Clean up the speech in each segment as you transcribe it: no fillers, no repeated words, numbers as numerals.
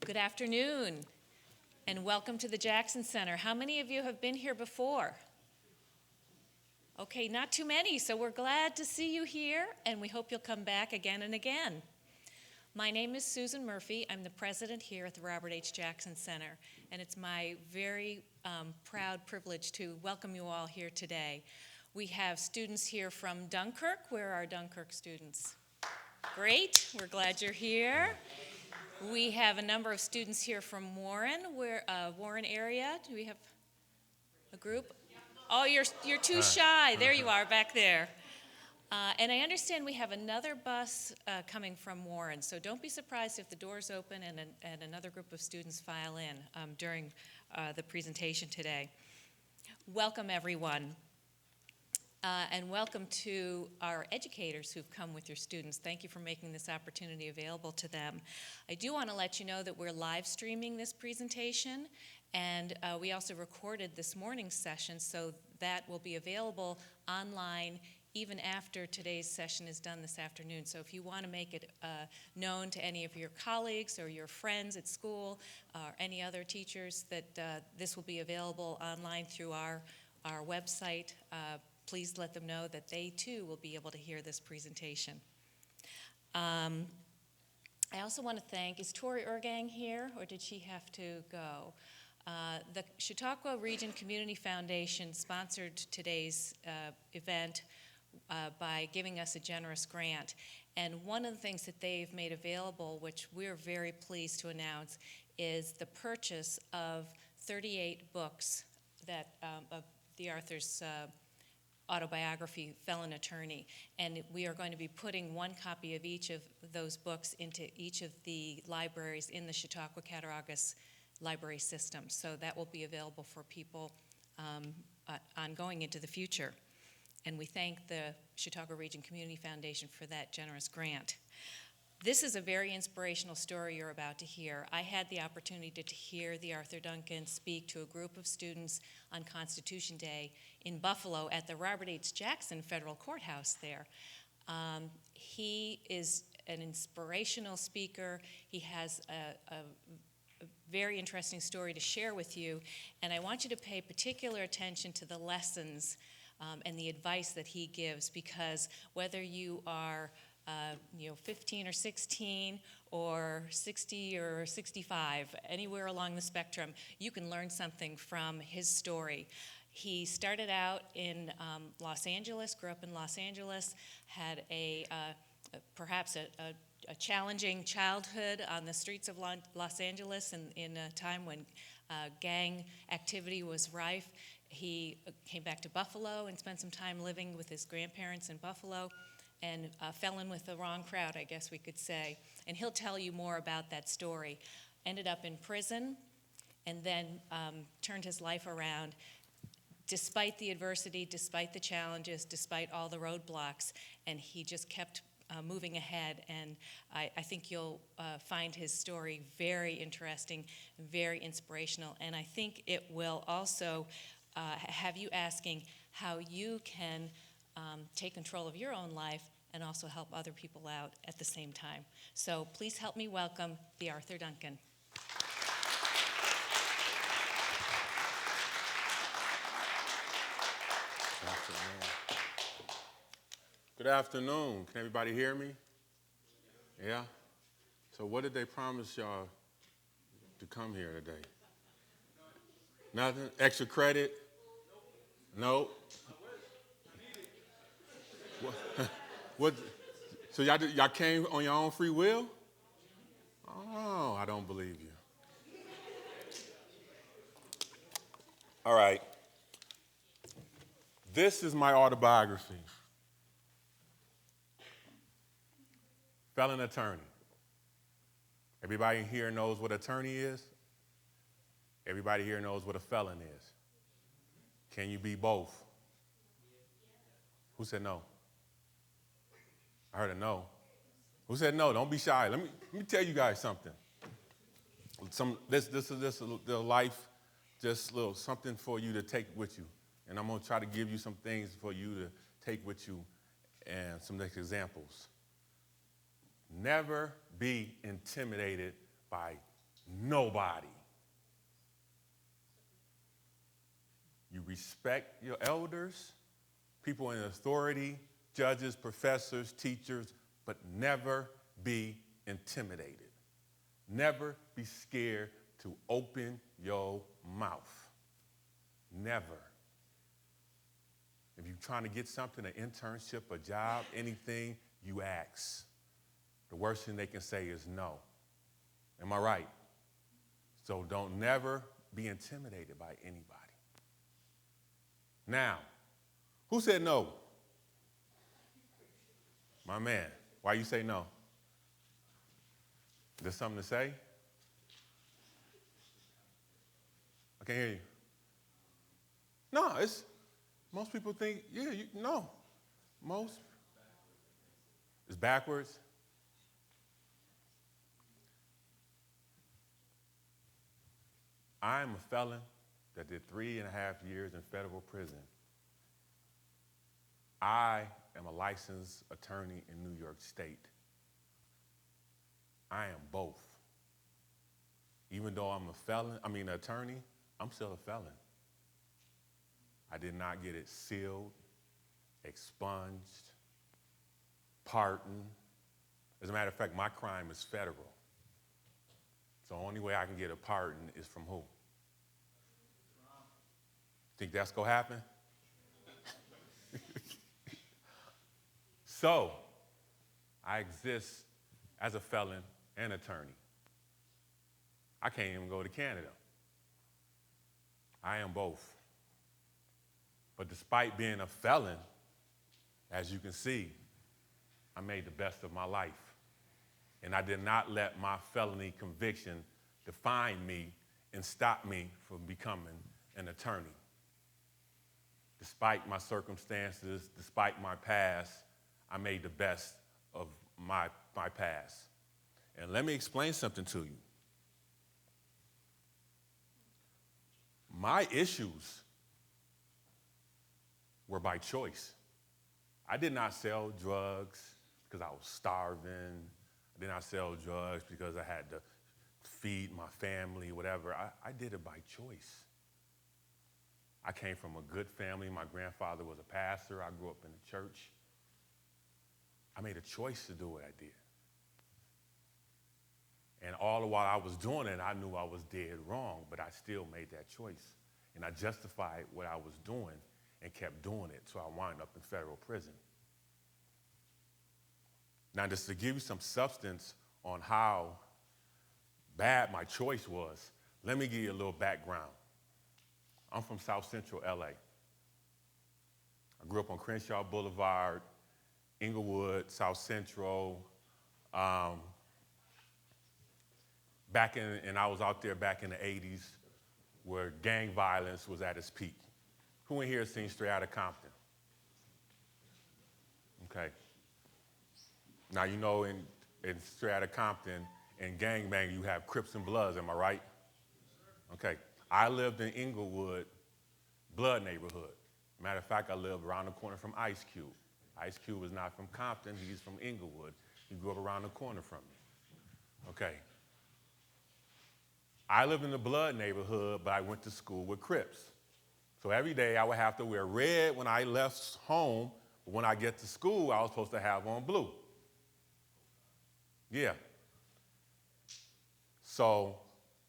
Good afternoon, and welcome to the Jackson Center. How many of you have been here before? Okay, not too many, so we're glad to see you here, and we hope you'll come back again and again. My name is Susan Murphy. I'm the president here at the Robert H. Jackson Center, and it's my very proud privilege to welcome you all here today. We have students here from Dunkirk. Where are our Dunkirk students? Great, we're glad you're here. We have a number of students here from Warren, Warren area. Do we have a group? Oh, you're too shy. There you are, back there. And I understand we have another bus coming from Warren, so don't be surprised if the doors open and another group of students file in during the presentation today. Welcome, everyone. And welcome to our educators who've come with your students. Thank you for making this opportunity available to them. I do want to let you know that we're live streaming this presentation, and we also recorded this morning's session, so that will be available online even after today's session is done this afternoon. So if you want to make it known to any of your colleagues or your friends at school or any other teachers that this will be available online through our website, please let them know that they too will be able to hear this presentation. I also want to thank, is Tori Ergang here, or did she have to go? The Chautauqua Region Community Foundation sponsored today's event by giving us a generous grant. And one of the things that they've made available, which we're very pleased to announce, is the purchase of 38 books that of TheArthur's autobiography, Felon-Attorney, and we are going to be putting one copy of each of those books into each of the libraries in the Chautauqua-Cattaraugus library system. So that will be available for people ongoing into the future. And we thank the Chautauqua Region Community Foundation for that generous grant. This is a very inspirational story you're about to hear. I had the opportunity to hear TheArthur Duncan speak to a group of students on Constitution Day in Buffalo at the Robert H. Jackson Federal Courthouse there. He is an inspirational speaker. He has a very interesting story to share with you, and I want you to pay particular attention to the lessons and the advice that he gives, because whether you are 15 or 16 or 60 or 65, anywhere along the spectrum, you can learn something from his story. He started out in Los Angeles, grew up in Los Angeles, had perhaps a challenging childhood on the streets of Los Angeles in a time when gang activity was rife. He came back to Buffalo and spent some time living with his grandparents in Buffalo, and fell in with the wrong crowd, I guess we could say. And he'll tell you more about that story. Ended up in prison, and then turned his life around despite the adversity, despite the challenges, despite all the roadblocks, and he just kept moving ahead. And I think you'll find his story very interesting, very inspirational, and I think it will also have you asking how you can take control of your own life and also help other people out at the same time. So please help me welcome TheArthur Duncan. Good afternoon. Can everybody hear me? Yeah? So what did they promise y'all to come here today? Nothing? Extra credit? No? What? So y'all came on your own free will? Oh, I don't believe you. All right. This is my autobiography. Felon-Attorney. Everybody here knows what attorney is? Everybody here knows what a felon is. Can you be both? Who said no? I heard a no. Who said no? Don't be shy. Let me tell you guys something. This is just a life, just little something for you to take with you. And I'm going to try to give you some things for you to take with you and some next examples. Never be intimidated by Nobody. You respect your elders, people in authority, judges, professors, teachers, but never be intimidated. Never be scared to open your mouth. Never. If you're trying to get something, an internship, a job, anything, you ask. The worst thing they can say is no. Am I right? So don't never be intimidated by anybody. Now, who said no? My man. Why you say no? There's something to say? I can't hear you. No, most people think, no. It's backwards. I'm a felon that did 3.5 years in federal prison. I am a licensed attorney in New York State. I am both. Even though I'm an attorney, I'm still a felon. I did not get it sealed, expunged, pardoned. As a matter of fact, my crime is federal. So the only way I can get a pardon is from who? Think that's gonna happen? So, I exist as a felon and attorney. I can't even go to Canada. I am both. But despite being a felon, as you can see, I made the best of my life. And I did not let my felony conviction define me and stop me from becoming an attorney. Despite my circumstances, despite my past, I made the best of my past. And let me explain something to you. My issues were by choice. I did not sell drugs because I was starving. I did not sell drugs because I had to feed my family, whatever. I did it by choice. I came from a good family. My grandfather was a pastor. I grew up in the church. I made a choice to do what I did. And all the while I was doing it, I knew I was dead wrong, but I still made that choice. And I justified what I was doing and kept doing it, so I wound up in federal prison. Now, just to give you some substance on how bad my choice was, let me give you a little background. I'm from South Central LA. I grew up on Crenshaw Boulevard, Inglewood, South Central. And I was out there back in the 80s where gang violence was at its peak. Who in here has seen Straight Outta Compton? Okay. Now, you know, in Straight Outta Compton, in gangbang, you have Crips and Bloods, am I right? Okay. I lived in Inglewood, Blood neighborhood. Matter of fact, I lived around the corner from Ice Cube. Ice Cube is not from Compton, he's from Inglewood. He grew up around the corner from me. Okay. I lived in the Blood neighborhood, but I went to school with Crips. So every day I would have to wear red when I left home, but when I get to school, I was supposed to have on blue. Yeah. So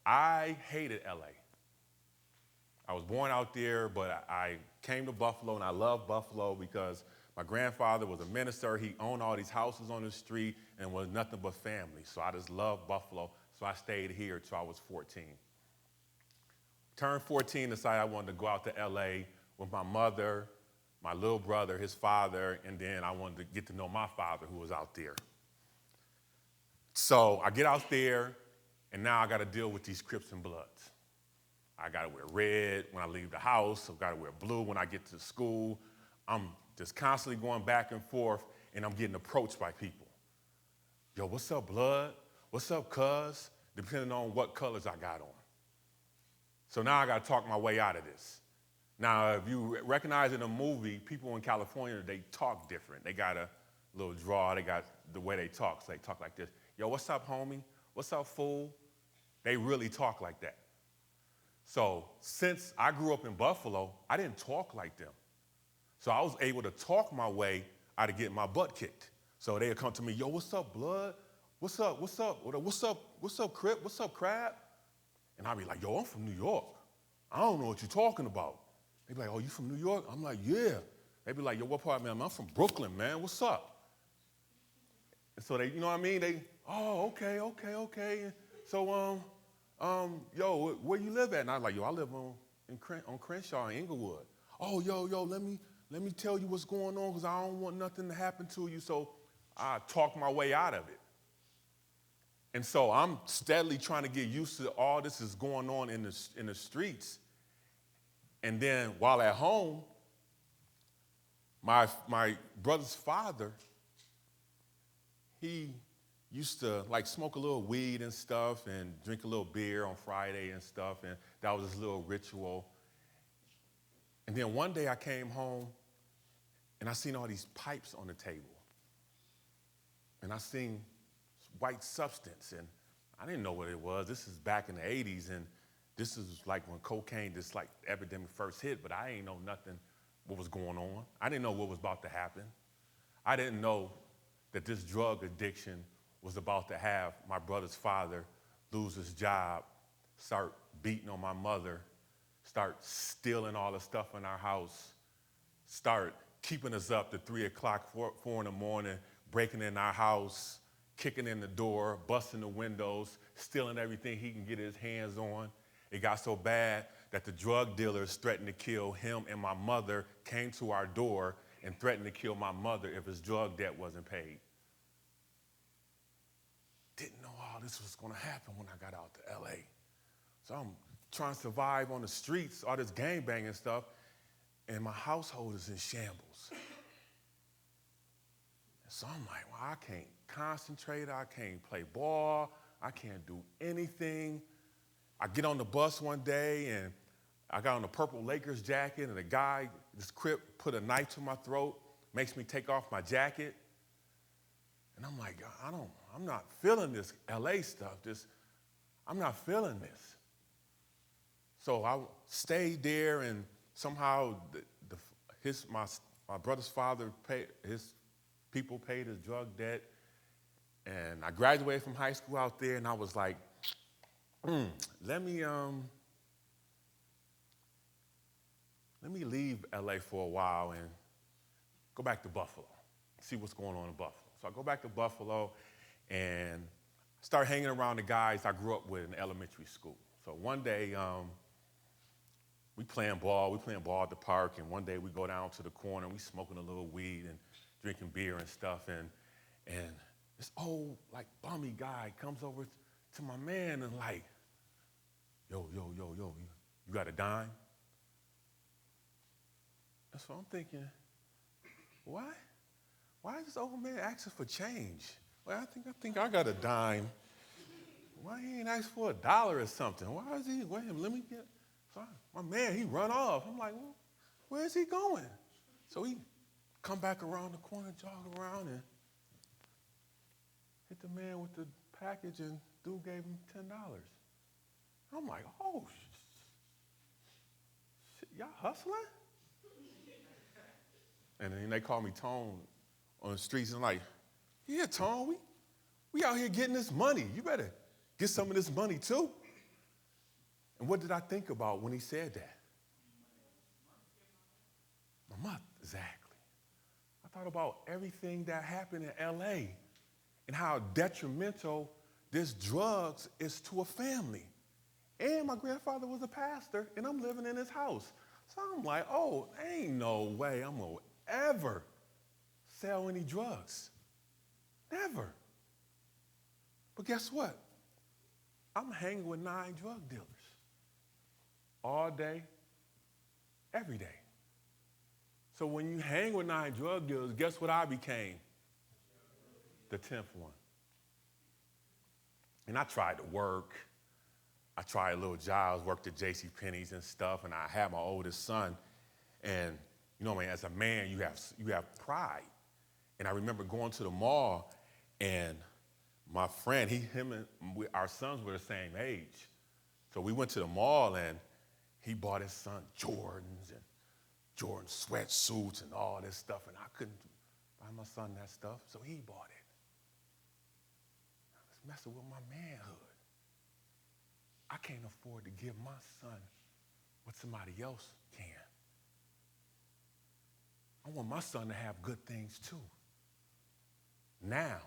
I hated LA. I was born out there, but I came to Buffalo, and I love Buffalo because my grandfather was a minister. He owned all these houses on the street and was nothing but family. So I just loved Buffalo, so I stayed here till I was 14. Turned 14, decided I wanted to go out to LA with my mother, my little brother, his father, and then I wanted to get to know my father who was out there. So I get out there, and now I got to deal with these Crips and Bloods. I got to wear red when I leave the house. I've got to wear blue when I get to school. I'm just constantly going back and forth, and I'm getting approached by people. Yo, what's up, Blood? What's up, cuz? Depending on what colors I got on. So now I got to talk my way out of this. Now, if you recognize in a movie, people in California, they talk different. They got a little draw. They got the way they talk. So they talk like this. Yo, what's up, homie? What's up, fool? They really talk like that. So since I grew up in Buffalo, I didn't talk like them. So I was able to talk my way out of getting my butt kicked. So they'd come to me, yo, what's up, blood? What's up, what's up? What's up, Crip? What's up, Crab? And I'd be like, yo, I'm from New York. I don't know what you're talking about. They'd be like, oh, you from New York? I'm like, yeah. They'd be like, yo, what part, man? I'm from Brooklyn, man. What's up? And so they, you know what I mean? They, oh, okay. And so, yo, where you live at? And I was like, yo, I live on Crenshaw in Inglewood. Oh, yo, let me tell you what's going on because I don't want nothing to happen to you. So I talk my way out of it. And so I'm steadily trying to get used to all this is going on in the streets. And then while at home, my brother's father, he used to like smoke a little weed and stuff and drink a little beer on Friday and stuff. And that was his little ritual. And then one day I came home and I seen all these pipes on the table. And I seen white substance, and I didn't know what it was. This is back in the 80s, and this is like when cocaine, this like epidemic first hit, but I ain't know nothing what was going on. I didn't know what was about to happen. I didn't know that this drug addiction was about to have my brother's father lose his job, start beating on my mother, start stealing all the stuff in our house, start keeping us up to 3 o'clock, 4 in the morning, breaking in our house, kicking in the door, busting the windows, stealing everything he can get his hands on. It got so bad that the drug dealers threatened to kill him, and my mother came to our door and threatened to kill my mother if his drug debt wasn't paid. Didn't know all this was going to happen when I got out to L.A. So I'm trying to survive on the streets, all this gangbanging stuff, and my household is in shambles. So I'm like, well, I can't concentrate, I can't play ball, I can't do anything. I get on the bus one day and I got on a purple Lakers jacket and the guy, this Crip, put a knife to my throat, makes me take off my jacket. And I'm like, I'm not feeling this LA stuff. I'm not feeling this. So I stayed there and somehow my brother's father his people paid his drug debt, and I graduated from high school out there, and I was like, let me leave LA for a while and go back to Buffalo, see what's going on in Buffalo. So I go back to Buffalo and start hanging around the guys I grew up with in elementary school. So one day, we playing ball at the park, and one day we go down to the corner, and we smoking a little weed and drinking beer and stuff, and this old, like, bummy guy comes over to my man and like, yo, you got a dime? And so I'm thinking, why is this old man asking for change? Well, I think I got a dime. Why he ain't asked for $1 or something? Why is he, wait a minute, let me get, so my man, he run off. I'm like, well, where is he going? So he come back around the corner, jog around, and hit the man with the package, and dude gave him $10. I'm like, oh, shit, y'all hustling? And then they call me Tone on the streets, and like, yeah, Tone, we out here getting this money. You better get some of this money too. And what did I think about when he said that? My mother, exactly. I thought about everything that happened in L.A. and how detrimental this drugs is to a family. And my grandfather was a pastor, and I'm living in his house. So I'm like, oh, ain't no way I'm going to ever sell any drugs. Never. But guess what? I'm hanging with 9 drug dealers all day, every day. So when you hang with 9 drug dealers, guess what I became? The 10th one. And I tried to work. I tried little jobs, worked at JCPenney's and stuff, and I had my oldest son. And, you know, man, as a man, you have pride. And I remember going to the mall, and my friend, our sons were the same age. So we went to the mall and he bought his son Jordans and Jordan sweatsuits and all this stuff, and I couldn't buy my son that stuff, so he bought it. I was messing with my manhood. I can't afford to give my son what somebody else can. I want my son to have good things too. Now,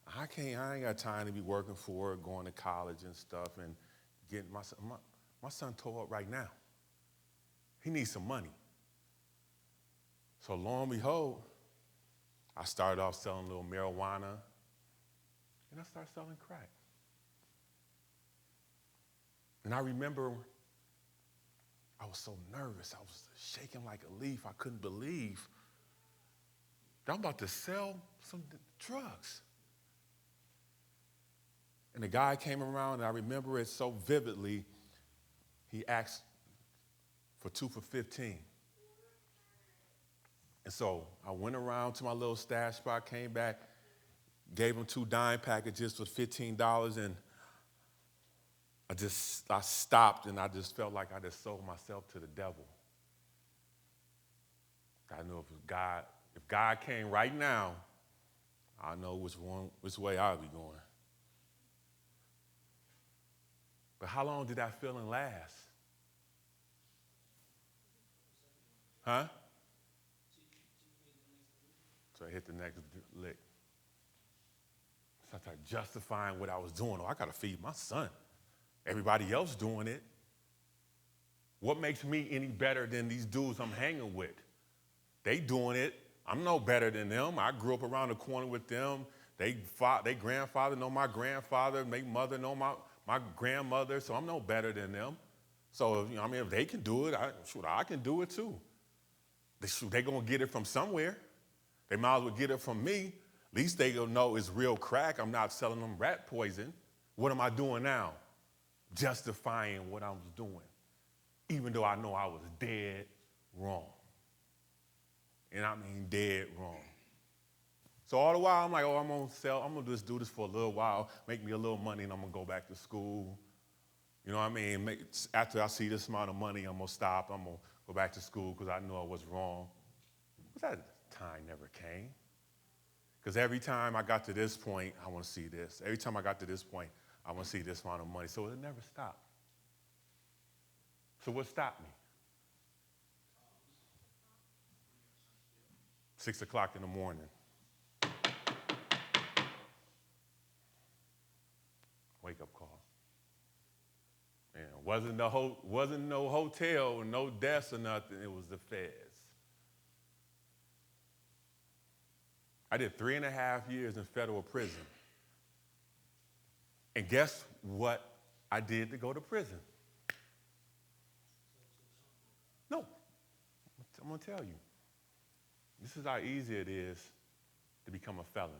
I ain't got time to be working for it, going to college and stuff, and getting my son tore up right now. He needs some money. So lo and behold, I started off selling a little marijuana, and I started selling crack. And I remember I was so nervous. I was shaking like a leaf. I couldn't believe that I'm about to sell some drugs. And the guy came around, and I remember it so vividly. He asked for 2 for $15. And so I went around to my little stash spot, came back, gave him 2 dime packages for $15, and I stopped, and I just felt like I just sold myself to the devil. I knew if God came right now, I know which way I would be going. But how long did that feeling last? Huh? So I hit the next lick. So I started justifying what I was doing. Oh, I got to feed my son. Everybody else doing it. What makes me any better than these dudes I'm hanging with? They doing it. I'm no better than them. I grew up around the corner with them. They grandfather know my grandfather. My mother know my grandmother. So I'm no better than them. So if they can do it, I can do it too. They gonna get it from somewhere. They might as well get it from me. At least they gonna know it's real crack. I'm not selling them rat poison. What am I doing now? Justifying what I was doing, even though I know I was dead wrong. And I mean dead wrong. So all the while, I'm like, I'm gonna just do this for a little while, make me a little money, and I'm gonna go back to school. You know what I mean? After I see this amount of money, I'm gonna stop. I'm gonna go back to school because I know I was wrong. But that time never came. Because every time I got to this point, I want to see this. Every time I got to this point, I want to see this amount of money. So it never stopped. So what stopped me? 6 o'clock in the morning. Wake up call. And wasn't no hotel, no desk or nothing. It was the feds. I did 3.5 years in federal prison. And guess what I did to go to prison? No. I'm going to tell you. This is how easy it is to become a felon.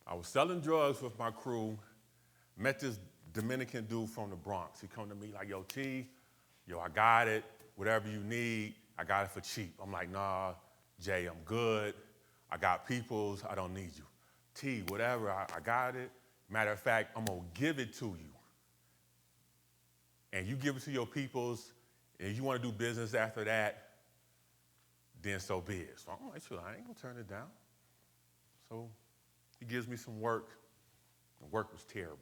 I was selling drugs with my crew, met this Dominican dude from the Bronx. He come to me like, yo, T, I got it, whatever you need, I got it for cheap. I'm like, nah, Jay, I'm good. I got peoples, I don't need you. T, whatever, I got it. Matter of fact, I'm gonna give it to you. And you give it to your peoples, and you wanna do business after that, then so be it. So I'm like, sure, I ain't gonna turn it down. So he gives me some work. The work was terrible.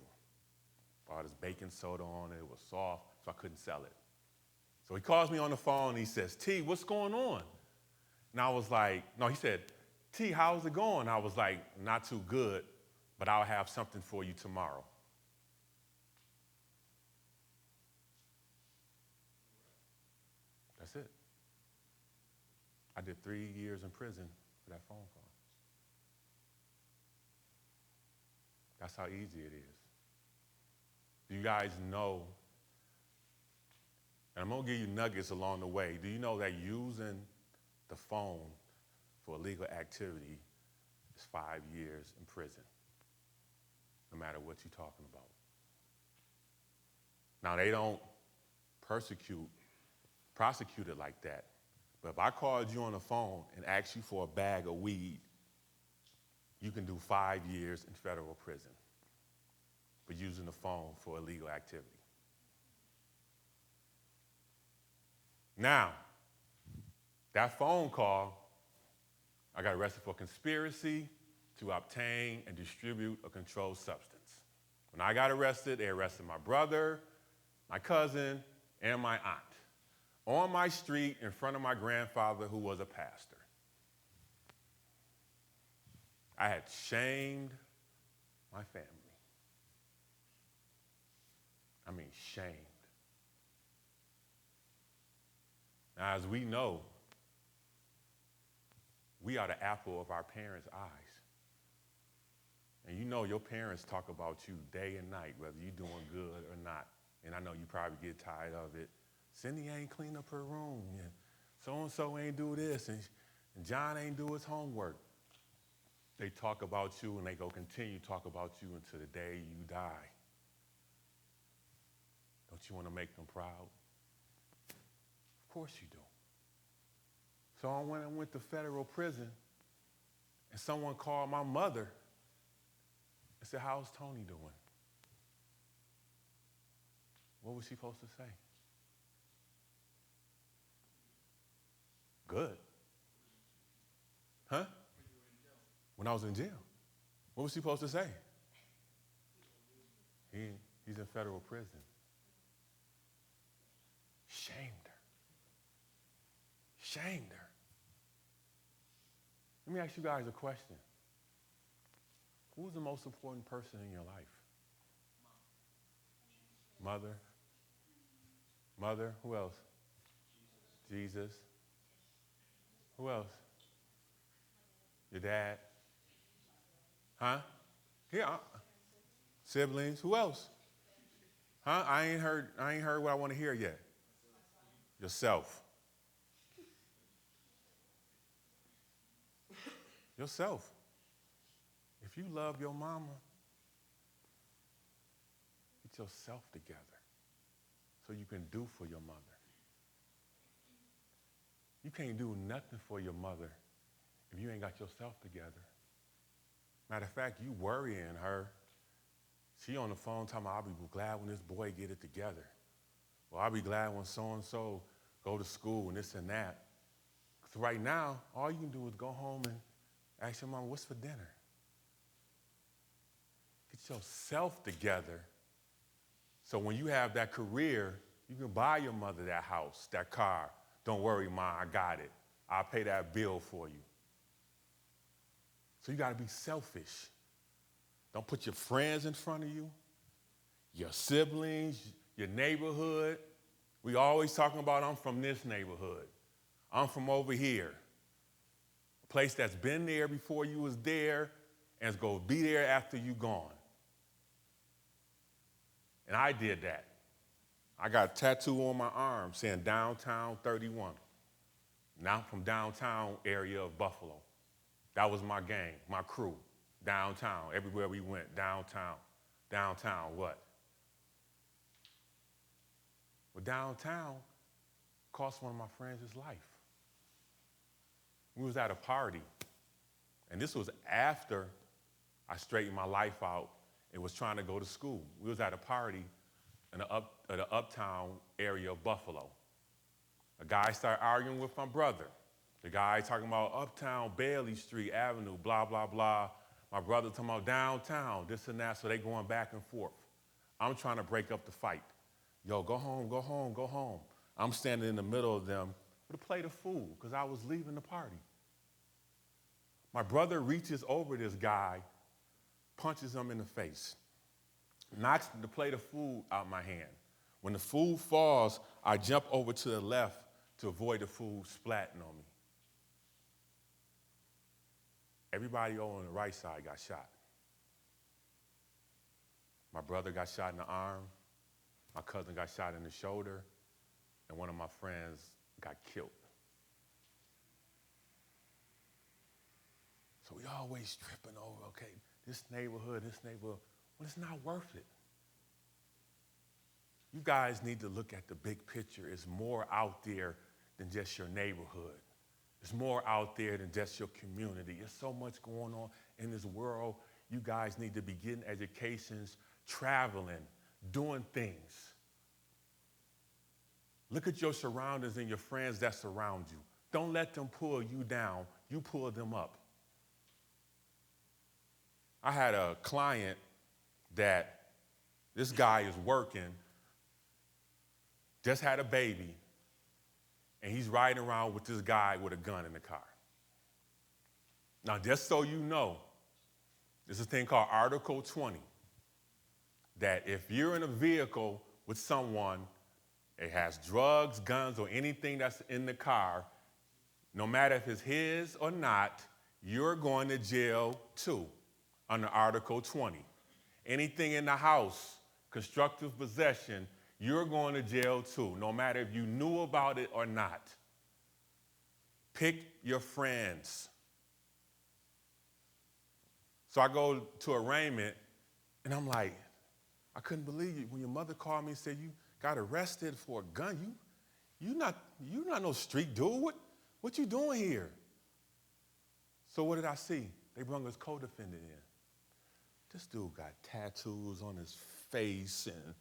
Bought his baking soda on it, it was soft, so I couldn't sell it. So he calls me on the phone and he says, T, what's going on? And I was like, no, he said, T, how's it going? I was like, not too good, but I'll have something for you tomorrow. That's it. I did 3 years in prison for that phone call. That's how easy it is. Do you guys know, and I'm gonna give you nuggets along the way, do you know that using the phone for illegal activity is 5 years in prison, no matter what you're talking about? Now, they don't prosecute it like that, but if I called you on the phone and asked you for a bag of weed, you can do 5 years in federal prison for using the phone for illegal activity. Now, that phone call, I got arrested for conspiracy to obtain and distribute a controlled substance. When I got arrested, they arrested my brother, my cousin, and my aunt on my street in front of my grandfather, who was a pastor. I had shamed my family. I mean, shamed. Now, as we know, we are the apple of our parents' eyes. And you know your parents talk about you day and night, whether you're doing good or not. And I know you probably get tired of it. Cindy ain't clean up her room, and so-and-so ain't do this, and John ain't do his homework. They talk about you, and they go continue to talk about you until the day you die. Don't you want to make them proud? Of course you do. So I went to federal prison, and someone called my mother and said, "How's Tony doing?" What was she supposed to say? Good. Huh? When I was in jail. What was she supposed to say? He's in federal prison. Shamed her. Shamed her. Let me ask you guys a question. Who's the most important person in your life? Mother? Mother? Who else? Jesus. Who else? Your dad? Huh? Yeah. Siblings? Who else? Huh? I ain't heard what I want to hear yet. Yourself. Yourself. If you love your mama, get yourself together so you can do for your mother. You can't do nothing for your mother if you ain't got yourself together. Matter of fact, you worrying her. She on the phone talking about, "I'll be glad when this boy get it together." Well, I'll be glad when so-and-so go to school and this and that. So right now, all you can do is go home and ask your mom, "What's for dinner?" Get yourself together so when you have that career, you can buy your mother that house, that car. Don't worry, Ma, I got it. I'll pay that bill for you. So you got to be selfish. Don't put your friends in front of you, your siblings, your neighborhood. We always talking about, I'm from this neighborhood. I'm from over here. A place that's been there before you was there and is going to be there after you gone. And I did that. I got a tattoo on my arm saying Downtown 31. Now I'm from downtown area of Buffalo. That was my gang, my crew. Downtown, everywhere we went, downtown. Downtown what? Well, downtown cost one of my friends his life. We was at a party, and this was after I straightened my life out and was trying to go to school. We was at a party in the uptown area of Buffalo. A guy started arguing with my brother. The guy talking about uptown, Bailey Street Avenue, blah, blah, blah. My brother talking about downtown, this and that, so they going back and forth. I'm trying to break up the fight. Yo, go home, go home, go home. I'm standing in the middle of them with a plate of food because I was leaving the party. My brother reaches over this guy, punches him in the face, knocks the plate of food out my hand. When the food falls, I jump over to the left to avoid the food splatting on me. Everybody over on the right side got shot. My brother got shot in the arm, my cousin got shot in the shoulder, and one of my friends got killed. So we always tripping over, okay, this neighborhood. Well, it's not worth it. You guys need to look at the big picture. It's more out there than just your neighborhood. It's more out there than just your community. There's so much going on in this world, you guys need to be getting educations, traveling, doing things. Look at your surroundings and your friends that surround you. Don't let them pull you down. You pull them up. I had a client that this guy is working, just had a baby, and he's riding around with this guy with a gun in the car. Now, just so you know, there's a thing called Article 20, that if you're in a vehicle with someone, it has drugs, guns, or anything that's in the car, no matter if it's his or not, you're going to jail too, under Article 20. Anything in the house, constructive possession, you're going to jail too, no matter if you knew about it or not. Pick your friends. So I go to arraignment, and I'm like, I couldn't believe it. When your mother called me and said you got arrested for a gun, you not no street dude. What you doing here? So what did I see? They brought his co-defendant in. This dude got tattoos on his face and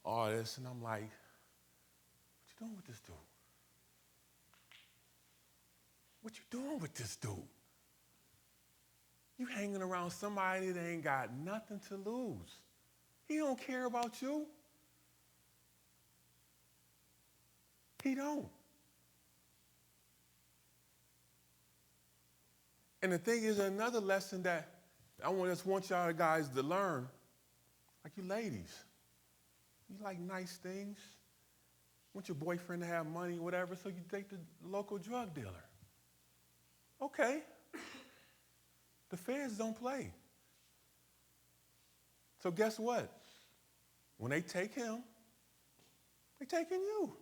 all this, and I'm like, what you doing with this dude? What you doing with this dude? You hanging around somebody that ain't got nothing to lose. He don't care about you. He don't. And the thing is, another lesson that I just want y'all guys to learn, like you ladies, you like nice things. You want your boyfriend to have money or whatever, so you date the local drug dealer. Okay. The feds don't play. So guess what? When they take him, they taking you.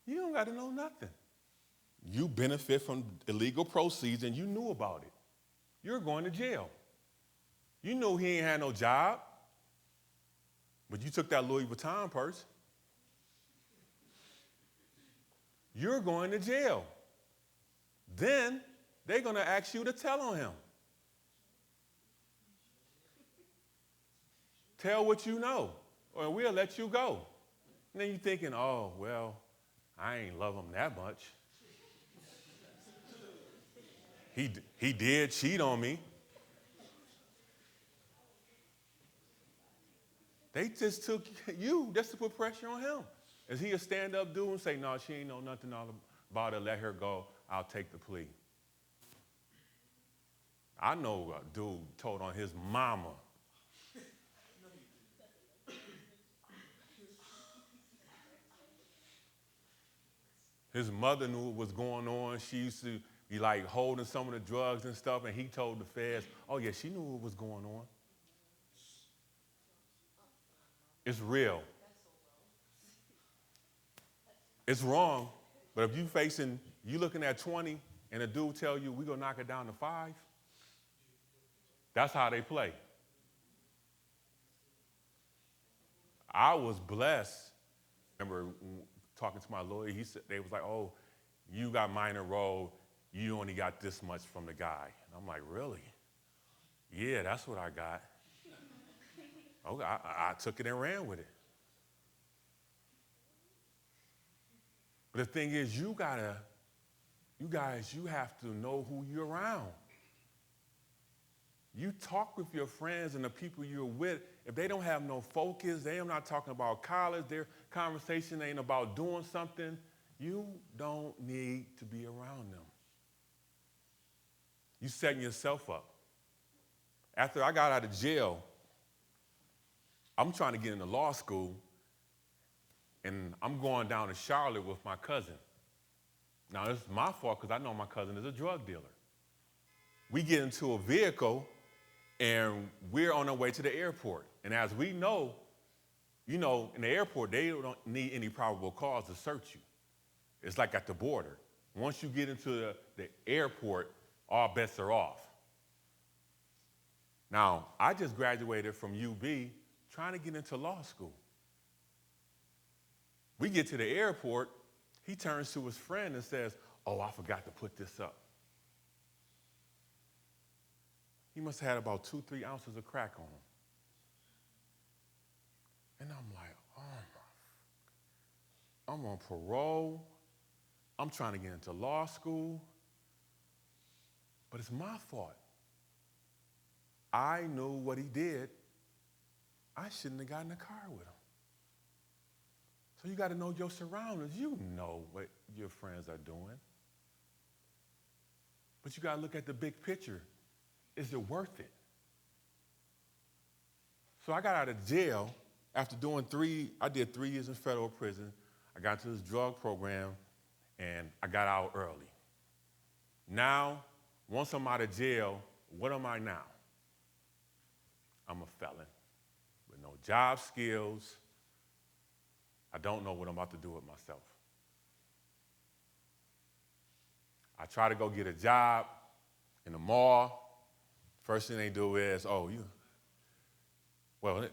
You don't got to know nothing. You benefit from illegal proceeds and you knew about it. You're going to jail. You knew he ain't had no job, but you took that Louis Vuitton purse. You're going to jail. Then they're going to ask you to tell on him. Tell what you know, or we'll let you go. And then you're thinking, oh, well, I ain't love him that much. He did cheat on me. They just took you just to put pressure on him. Is he a stand-up dude and say, no, she ain't know nothing all about it, let her go, I'll take the plea? I know a dude told on his mama. His mother knew what was going on. She used to be like holding some of the drugs and stuff, and he told the feds, oh yeah, she knew what was going on. It's real. It's wrong, but if you looking at 20 and a dude tell you we gonna knock it down to 5, that's how they play. I was blessed. I remember talking to my lawyer, they was like, oh, you got minor role, you only got this much from the guy. And I'm like, really? Yeah, that's what I got. Okay, I took it and ran with it. But the thing is, you have to know who you're around. You talk with your friends and the people you're with. If they don't have no focus, they are not talking about college, their conversation ain't about doing something, you don't need to be around them. You setting yourself up. After I got out of jail, I'm trying to get into law school, and I'm going down to Charlotte with my cousin. Now, this is my fault because I know my cousin is a drug dealer. We get into a vehicle, and we're on our way to the airport. And as we know, in the airport, they don't need any probable cause to search you. It's like at the border. Once you get into the airport, all bets are off. Now, I just graduated from UB trying to get into law school. We get to the airport, he turns to his friend and says, oh, I forgot to put this up. He must have had about 2-3 ounces of crack on him. And I'm like, oh my, I'm on parole. I'm trying to get into law school. But it's my fault. I knew what he did. I shouldn't have gotten in the car with him. So you got to know your surroundings. You know what your friends are doing. But you got to look at the big picture. Is it worth it? So I got out of jail after doing I did 3 years in federal prison. I got into this drug program, and I got out early. Now, once I'm out of jail, what am I now? I'm a felon with no job skills. I don't know what I'm about to do with myself. I try to go get a job in the mall. First thing they do is, well,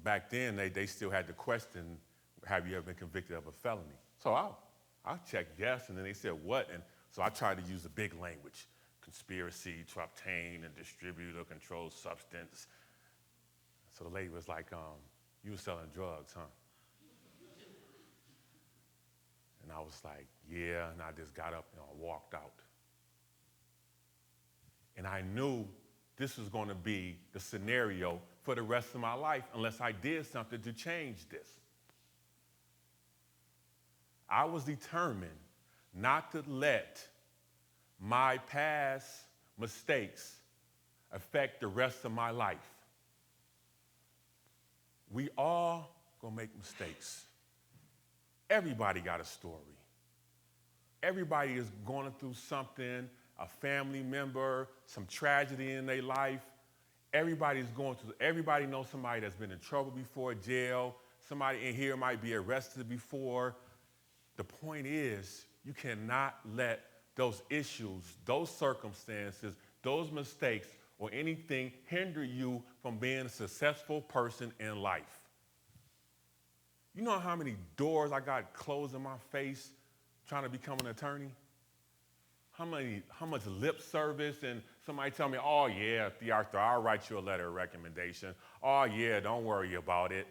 back then they still had the question, have you ever been convicted of a felony? So I'll check yes, and then they said what? And so I tried to use the big language, conspiracy to obtain and distribute a controlled substance. So the lady was like, you were selling drugs, huh? And I was like, yeah, and I just got up and I walked out. And I knew this was going to be the scenario for the rest of my life unless I did something to change this. I was determined not to let my past mistakes affect the rest of my life. We all gonna make mistakes. Everybody got a story. Everybody is going through something, a family member, some tragedy in their life. Everybody knows somebody that's been in trouble before, jail. Somebody in here might be arrested before. The point is, you cannot let those issues, those circumstances, those mistakes, or anything hinder you from being a successful person in life. You know how many doors I got closed in my face trying to become an attorney? How much lip service, and somebody tell me, oh yeah, TheArthur, I'll write you a letter of recommendation. Oh yeah, don't worry about it.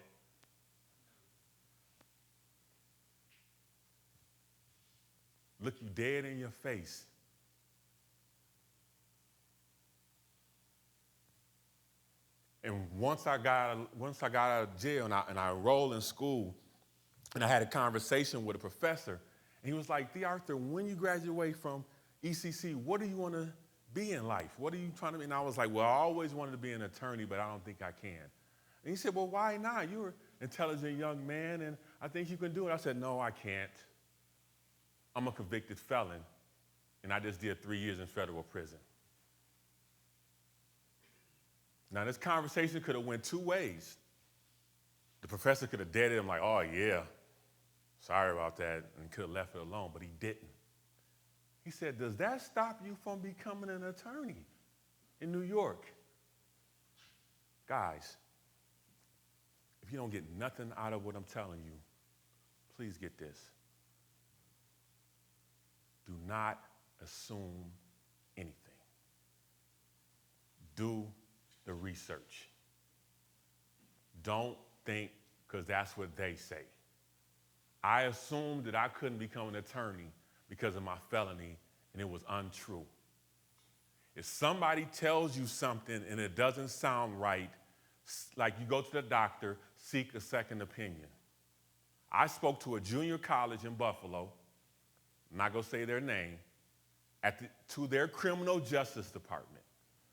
Look you dead in your face. And once I got out of jail and I enrolled in school, and I had a conversation with a professor, and he was like, TheArthur, when you graduate from ECC, what do you want to be in life? What are you trying to be? And I was like, well, I always wanted to be an attorney, but I don't think I can. And he said, well, why not? You're an intelligent young man, and I think you can do it. I said, no, I can't. I'm a convicted felon, and I just did 3 years in federal prison. Now, this conversation could have went two ways. The professor could have deaded him like, oh, yeah, sorry about that, and could have left it alone, but he didn't. He said, does that stop you from becoming an attorney in New York? Guys, if you don't get nothing out of what I'm telling you, please get this. Do not assume anything. Do the research. Don't think because that's what they say. I assumed that I couldn't become an attorney because of my felony, and it was untrue. If somebody tells you something and it doesn't sound right, like you go to the doctor, seek a second opinion. I spoke to a junior college in Buffalo, I'm not going to say their name, to their criminal justice department.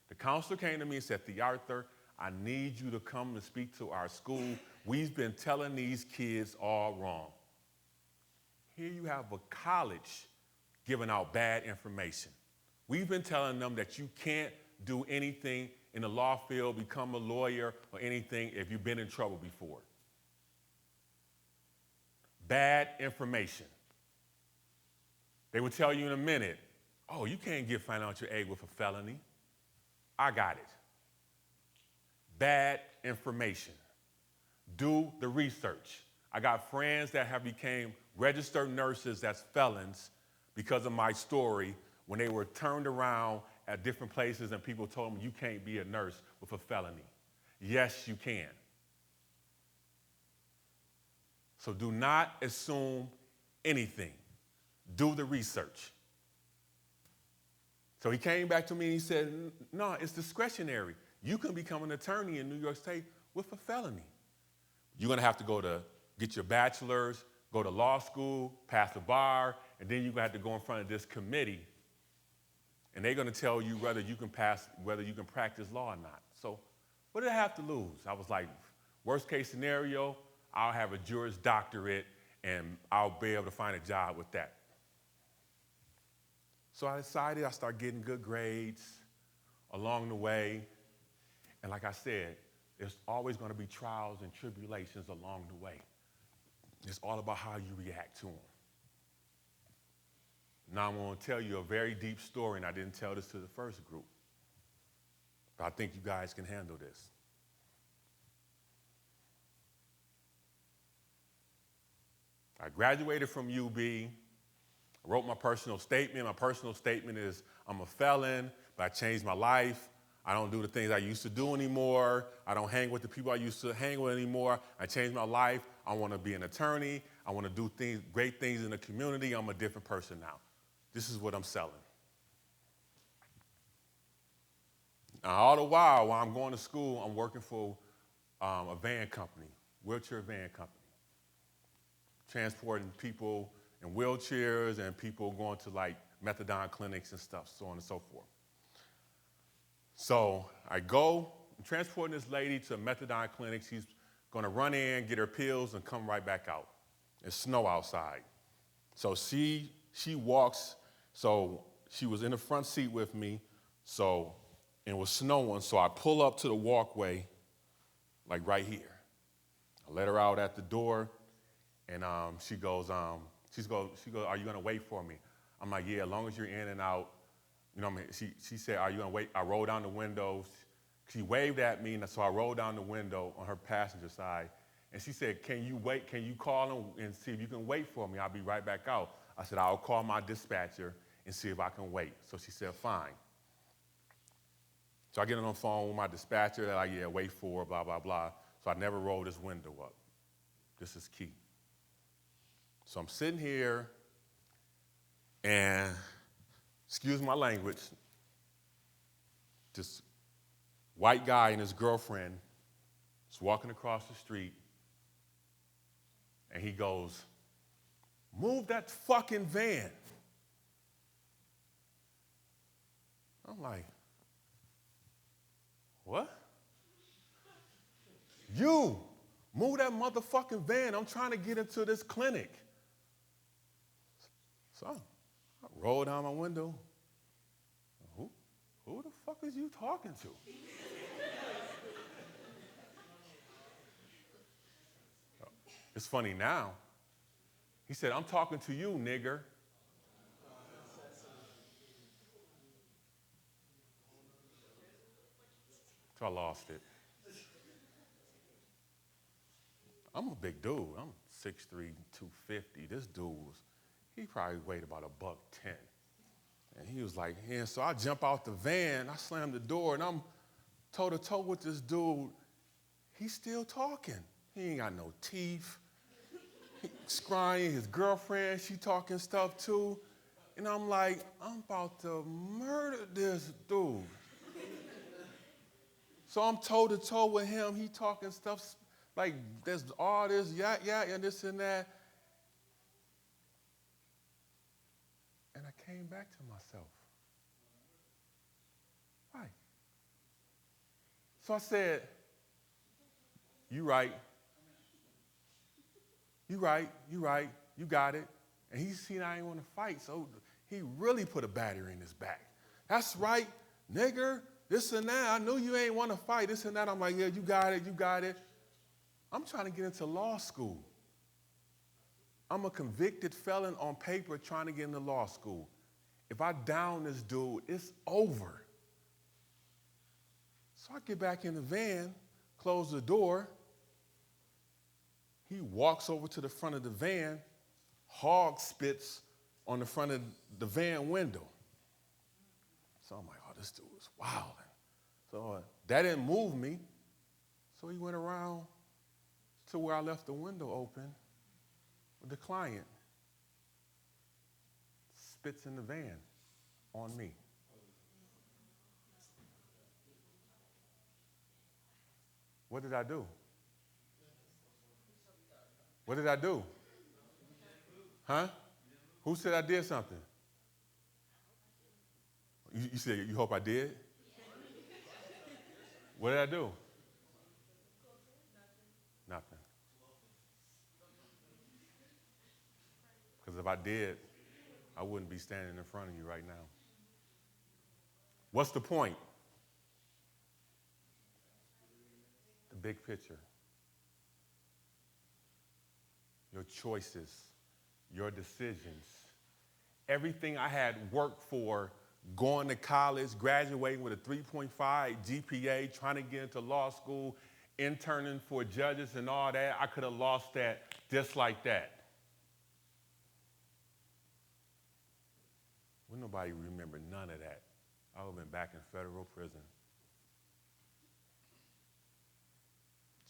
The counselor came to me and said, TheArthur, I need you to come and speak to our school. We've been telling these kids all wrong. Here you have a college giving out bad information. We've been telling them that you can't do anything in the law field, become a lawyer or anything if you've been in trouble before. Bad information. They would tell you in a minute, oh, you can't get financial aid with a felony. I got it. Bad information. Do the research. I got friends that have became registered nurses that's felons because of my story when they were turned around at different places and people told them you can't be a nurse with a felony. Yes, you can. So do not assume anything. Do the research. So he came back to me and he said, no, it's discretionary. You can become an attorney in New York State with a felony. You're going to have to go to get your bachelor's, go to law school, pass the bar, and then you're going to have to go in front of this committee. And they're going to tell you whether you can practice law or not. So what did I have to lose? I was like, worst case scenario, I'll have a Juris Doctorate and I'll be able to find a job with that. So I decided I started getting good grades along the way. And like I said, there's always going to be trials and tribulations along the way. It's all about how you react to them. Now I'm going to tell you a very deep story, and I didn't tell this to the first group. But I think you guys can handle this. I graduated from UB. I wrote my personal statement. My personal statement is, I'm a felon, but I changed my life. I don't do the things I used to do anymore. I don't hang with the people I used to hang with anymore. I changed my life. I want to be an attorney. I want to do great things in the community. I'm a different person now. This is what I'm selling. Now, all the while I'm going to school, I'm working for a van company, wheelchair van company, transporting people in wheelchairs and people going to like methadone clinics and stuff, so on and so forth. So I go, I'm transporting this lady to a methadone clinic. She's going to run in, get her pills, and come right back out. It's snow outside. So she walks, so she was in the front seat with me, and it was snowing, so I pull up to the walkway, like right here. I let her out at the door, and she goes, are you going to wait for me? I'm like, yeah, as long as you're in and out. You know what I mean? She said, are you going to wait? I rolled down the window. She waved at me, and so I rolled down the window on her passenger side. And she said, can you wait? Can you call him and see if you can wait for me? I'll be right back out. I said, I'll call my dispatcher and see if I can wait. So she said, fine. So I get on the phone with my dispatcher. They're like, yeah, wait for her, blah, blah, blah. So I never rolled this window up. This is key. So I'm sitting here, and excuse my language, this white guy and his girlfriend is walking across the street, and he goes, move that fucking van. I'm like, what? You, move that motherfucking van. I'm trying to get into this clinic. So I roll down my window. Who the fuck is you talking to? It's funny now. He said, I'm talking to you, nigger. So I lost it. I'm a big dude. I'm 6'3", 250. This dude he probably weighed about $110. And he was like, yeah, so I jump out the van, I slam the door, and I'm toe-to-toe with this dude. He's still talking. He ain't got no teeth. He's crying. His girlfriend, she talking stuff too. And I'm like, I'm about to murder this dude. So I'm toe-to-toe with him. He talking stuff like there's all this, and this and that. And I came back to myself. Right. So I said, you right. You right, you got it. And he seen I ain't want to fight, so he really put a battery in his back. That's right, nigger, this and that. I knew you ain't want to fight, this and that. I'm like, yeah, you got it. I'm trying to get into law school. I'm a convicted felon on paper trying to get into law school. If I down this dude, it's over. So I get back in the van, close the door. He walks over to the front of the van, hog spits on the front of the van window. So I'm like, oh, this dude is wilding. So that didn't move me. So he went around to where I left the window open with the client. Spits in the van on me. What did I do? What did I do? Huh? Who said I did something? You said, you hope I did? What did I do? Nothing. Because if I did, I wouldn't be standing in front of you right now. What's the point? The big picture. Your choices, your decisions. Everything I had worked for, going to college, graduating with a 3.5 GPA, trying to get into law school, interning for judges and all that, I could have lost that just like that. Would nobody remember none of that? I would have been back in federal prison.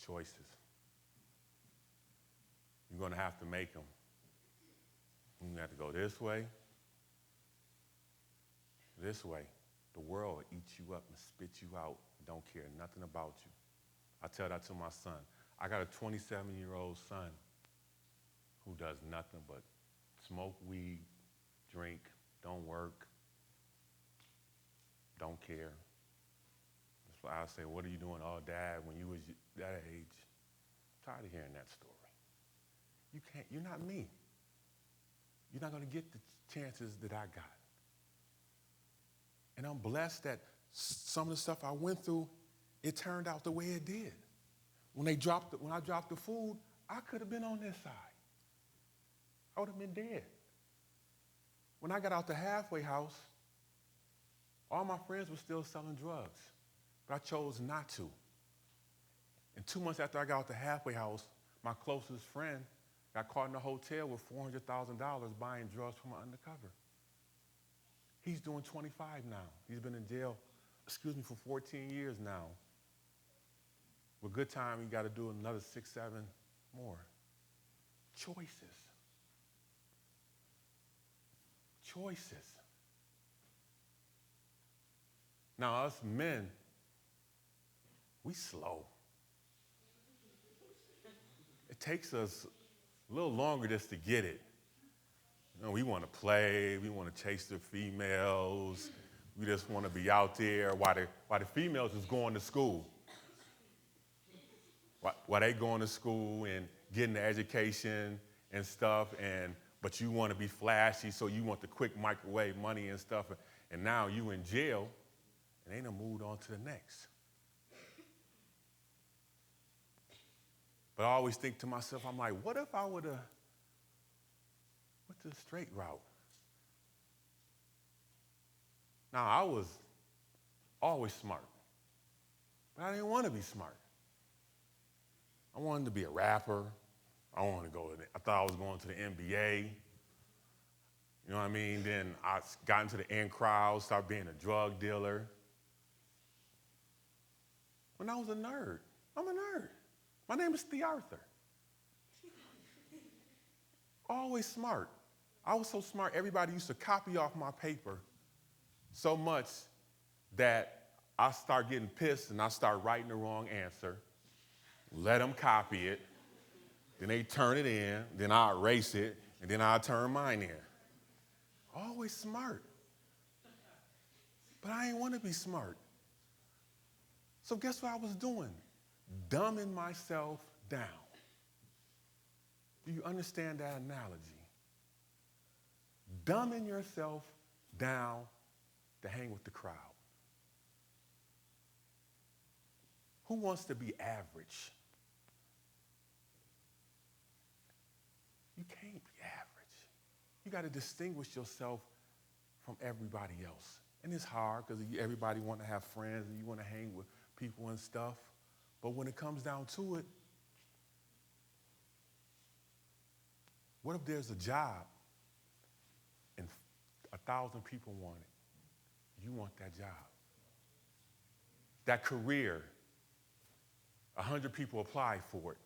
Choices. You're going to have to make them. You're going to have to go this way. The world will eat you up and spit you out. Don't care nothing about you. I tell that to my son. I got a 27-year-old son who does nothing but smoke weed, drink, don't work, don't care. That's why I say, what are you doing? Oh, Dad, when you was that age. I'm tired of hearing that story. You're not me. You're not going to get the chances that I got. And I'm blessed that some of the stuff I went through, it turned out the way it did. When I dropped the food, I could have been on this side. I would have been dead. When I got out the halfway house, all my friends were still selling drugs, but I chose not to. And 2 months after I got out the halfway house, my closest friend got caught in a hotel with $400,000 buying drugs from an undercover. He's doing 25 now. He's been in jail, for 14 years now. With good time, you got to do another 6, 7 more. Choices. Now, us men, we slow. It takes us a little longer just to get it. You know, we want to play, we want to chase the females, we just want to be out there while the females is going to school. While they going to school and getting the education and stuff, but you want to be flashy, so you want the quick microwave money and stuff, and now you in jail, and they done moved on to the next. But I always think to myself, I'm like, what if I would have went the straight route? Now, I was always smart, but I didn't want to be smart. I wanted to be a rapper. I thought I was going to the NBA. You know what I mean? Then I got into the in crowd, started being a drug dealer. When I was a nerd, I'm a nerd. My name is TheArthur. Always smart. I was so smart, everybody used to copy off my paper so much that I start getting pissed and I start writing the wrong answer. Let them copy it. Then they turn it in. Then I erase it. And then I turn mine in. Always smart. But I ain't want to be smart. So guess what I was doing? Dumbing myself down. Do you understand that analogy? Dumbing yourself down to hang with the crowd. Who wants to be average? You can't be average. You got to distinguish yourself from everybody else. And it's hard because everybody want to have friends and you want to hang with people and stuff. But when it comes down to it, what if there's a job 1,000 people want it. You want that job. That career, 100 people apply for it.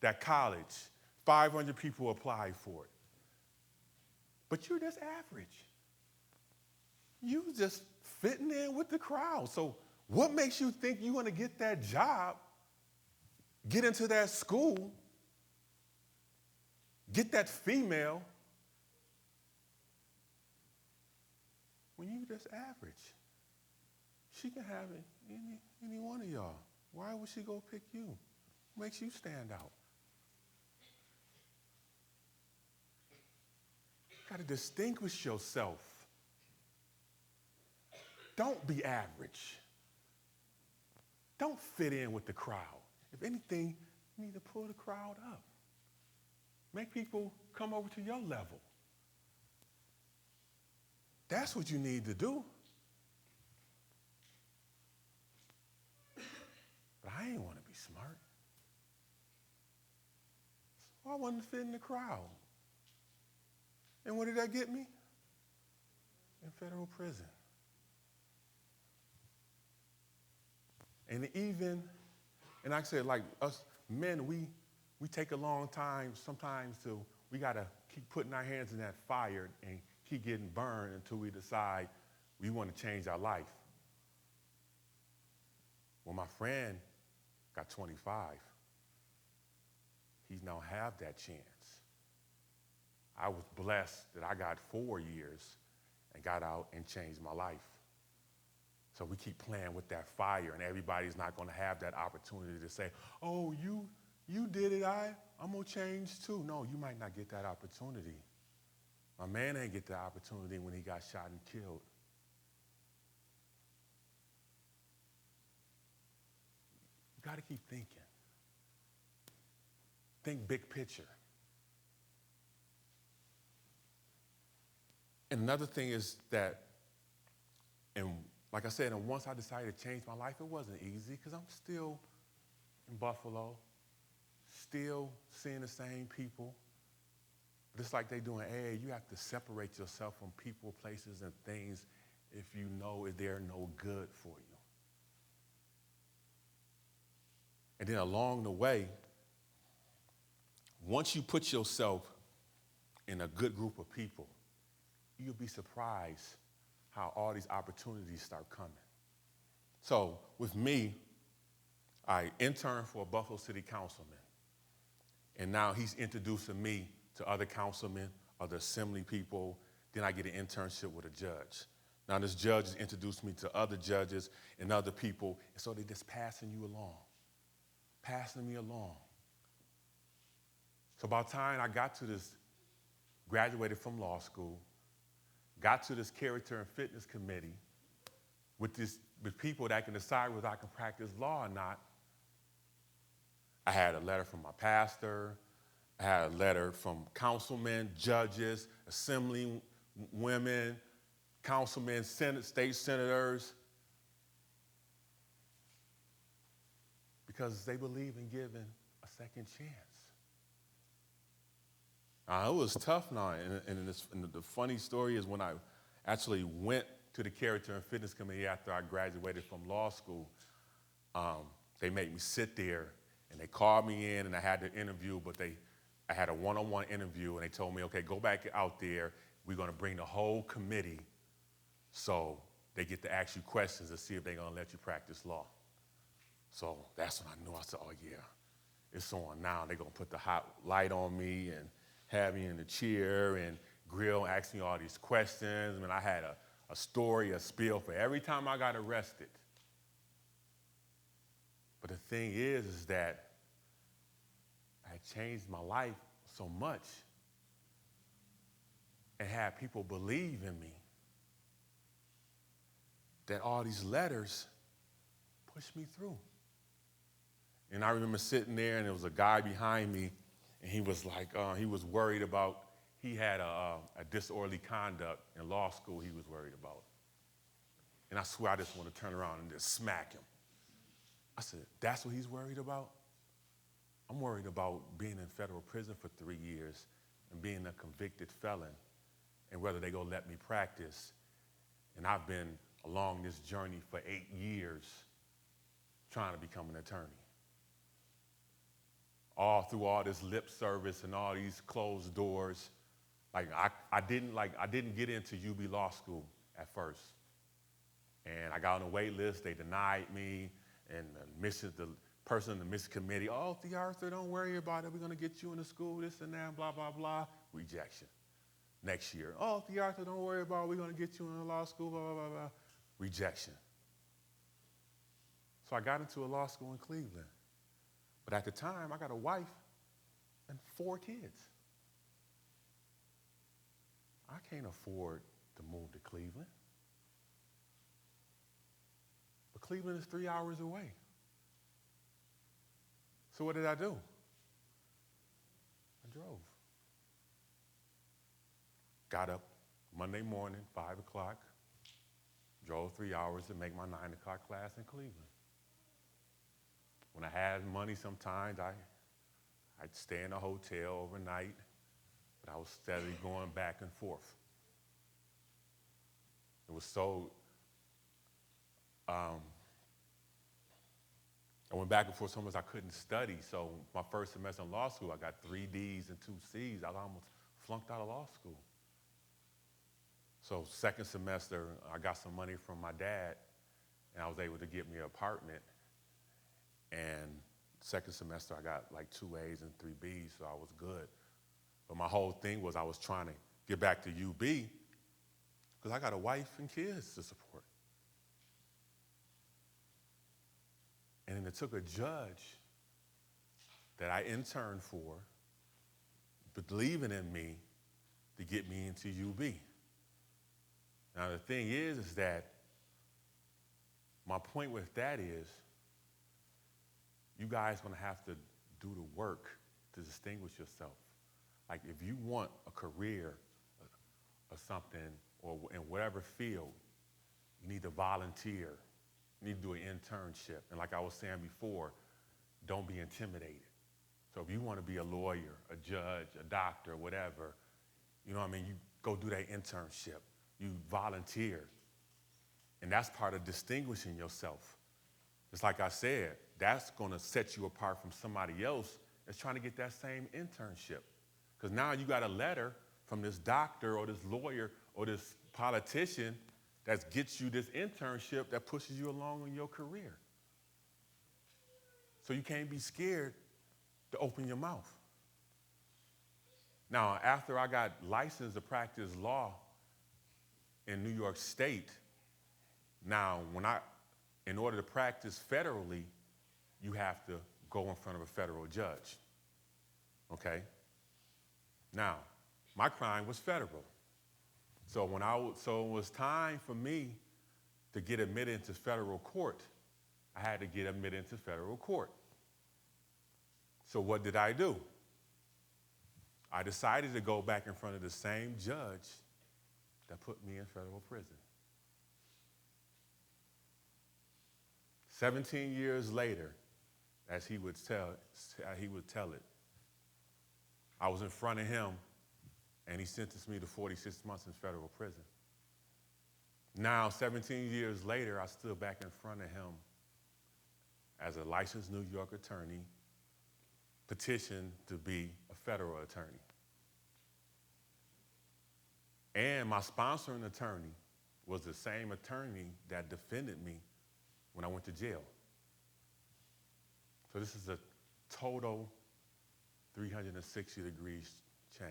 That college, 500 people apply for it. But you're just average. You just fitting in with the crowd. So what makes you think you're going to get that job, get into that school, get that female, when you just average? She can have any one of y'all. Why would she go pick you? What makes you stand out? You got to distinguish yourself. Don't be average. Don't fit in with the crowd. If anything, you need to pull the crowd up. Make people come over to your level. That's what you need to do. But I ain't want to be smart. So I wanted to fit in the crowd. And what did that get me? In federal prison. And like I said, like us men, we take a long time sometimes we got to keep putting our hands in that fire and keep getting burned until we decide we want to change our life. Well, my friend got 25. He now have that chance. I was blessed that I got 4 years and got out and changed my life. So we keep playing with that fire, and everybody's not going to have that opportunity to say, oh, you did it, I'm going to change too. No, you might not get that opportunity. My man ain't get the opportunity when he got shot and killed. You got to keep thinking. Think big picture. And another thing is that, and like I said, and once I decided to change my life, it wasn't easy because I'm still in Buffalo, still seeing the same people. Just like they do in AA, you have to separate yourself from people, places, and things if you know they're no good for you. And then along the way, once you put yourself in a good group of people, you'll be surprised how all these opportunities start coming. So with me, I interned for a Buffalo City councilman. And now he's introducing me to other councilmen, other assembly people. Then I get an internship with a judge. Now this judge has introduced me to other judges and other people. And so they're just passing you along, passing me along. So by the time I got to this, graduated from law school, got to this character and fitness committee with people that can decide whether I can practice law or not, I had a letter from my pastor, I had a letter from councilmen, judges, assembly women, councilmen, state senators, because they believe in giving a second chance. It was tough now, and the funny story is when I actually went to the Character and Fitness Committee after I graduated from law school, they made me sit there, and they called me in, and I had to interview, but I had a one-on-one interview, and they told me, okay, go back out there. We're going to bring the whole committee so they get to ask you questions to see if they're going to let you practice law. So that's when I knew. I said, oh, yeah, it's on now. They're going to put the hot light on me and have me in the chair and grill, ask me all these questions. I mean, I had a story, a spiel for every time I got arrested. But the thing is that I had changed my life so much and had people believe in me that all these letters pushed me through. And I remember sitting there, and there was a guy behind me, and he was like, he was worried about, he had a disorderly conduct in law school he was worried about. And I swear I just want to turn around and just smack him. I said, that's what he's worried about? I'm worried about being in federal prison for 3 years and being a convicted felon and whether they're going to let me practice. And I've been along this journey for 8 years trying to become an attorney. All through all this lip service and all these closed doors, I didn't get into UB Law School at first. And I got on the wait list, they denied me, and the person in the admissions committee, oh, TheArthur, don't worry about it, we're gonna get you into school, this and that, blah, blah, blah, rejection. Next year, oh, TheArthur, don't worry about it, we're gonna get you into law school, blah, blah, blah, blah, rejection. So I got into a law school in Cleveland. But at the time, I got a wife and 4 kids. I can't afford to move to Cleveland. But Cleveland is 3 hours away. So what did I do? I drove. Got up Monday morning, 5 o'clock, drove 3 hours to make my 9 o'clock class in Cleveland. When I had money, sometimes I'd stay in a hotel overnight, but I was steadily going back and forth. It was so, I went back and forth so much I couldn't study. So my first semester in law school, I got 3 D's and 2 C's. I almost flunked out of law school. So second semester, I got some money from my dad, and I was able to get me an apartment. And second semester, I got like 2 A's and 3 B's, so I was good. But my whole thing was I was trying to get back to UB because I got a wife and kids to support. And then it took a judge that I interned for, believing in me, to get me into UB. Now the thing is that my point with that is, you guys are going to have to do the work to distinguish yourself. Like if you want a career or something, or in whatever field, you need to volunteer. You need to do an internship. And like I was saying before, don't be intimidated. So if you want to be a lawyer, a judge, a doctor, whatever, you know what I mean? You go do that internship. You volunteer. And that's part of distinguishing yourself. It's like I said, that's going to set you apart from somebody else that's trying to get that same internship. Because now you got a letter from this doctor or this lawyer or this politician that gets you this internship that pushes you along in your career. So you can't be scared to open your mouth. Now, after I got licensed to practice law in New York State, now in order to practice federally, you have to go in front of a federal judge, okay? Now, my crime was federal. So it was time for me to get admitted into federal court. I had to get admitted into federal court. So what did I do? I decided to go back in front of the same judge that put me in federal prison. 17 years later, as he would tell it, I was in front of him, and he sentenced me to 46 months in federal prison. Now, 17 years later, I stood back in front of him as a licensed New York attorney, petitioned to be a federal attorney. And my sponsoring attorney was the same attorney that defended me when I went to jail. So this is a total 360 degrees change.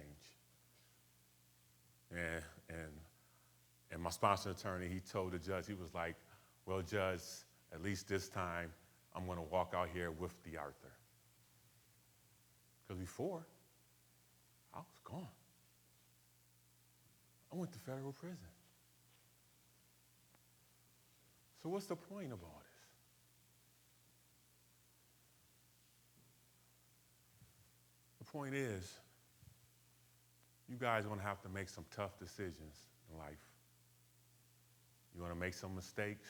And my sponsor attorney, he told the judge, he was like, well, Judge, at least this time, I'm going to walk out here with TheArthur. Because before, I was gone. I went to federal prison. So what's the point of all this? The point is, you guys are going to have to make some tough decisions in life. You're going to make some mistakes.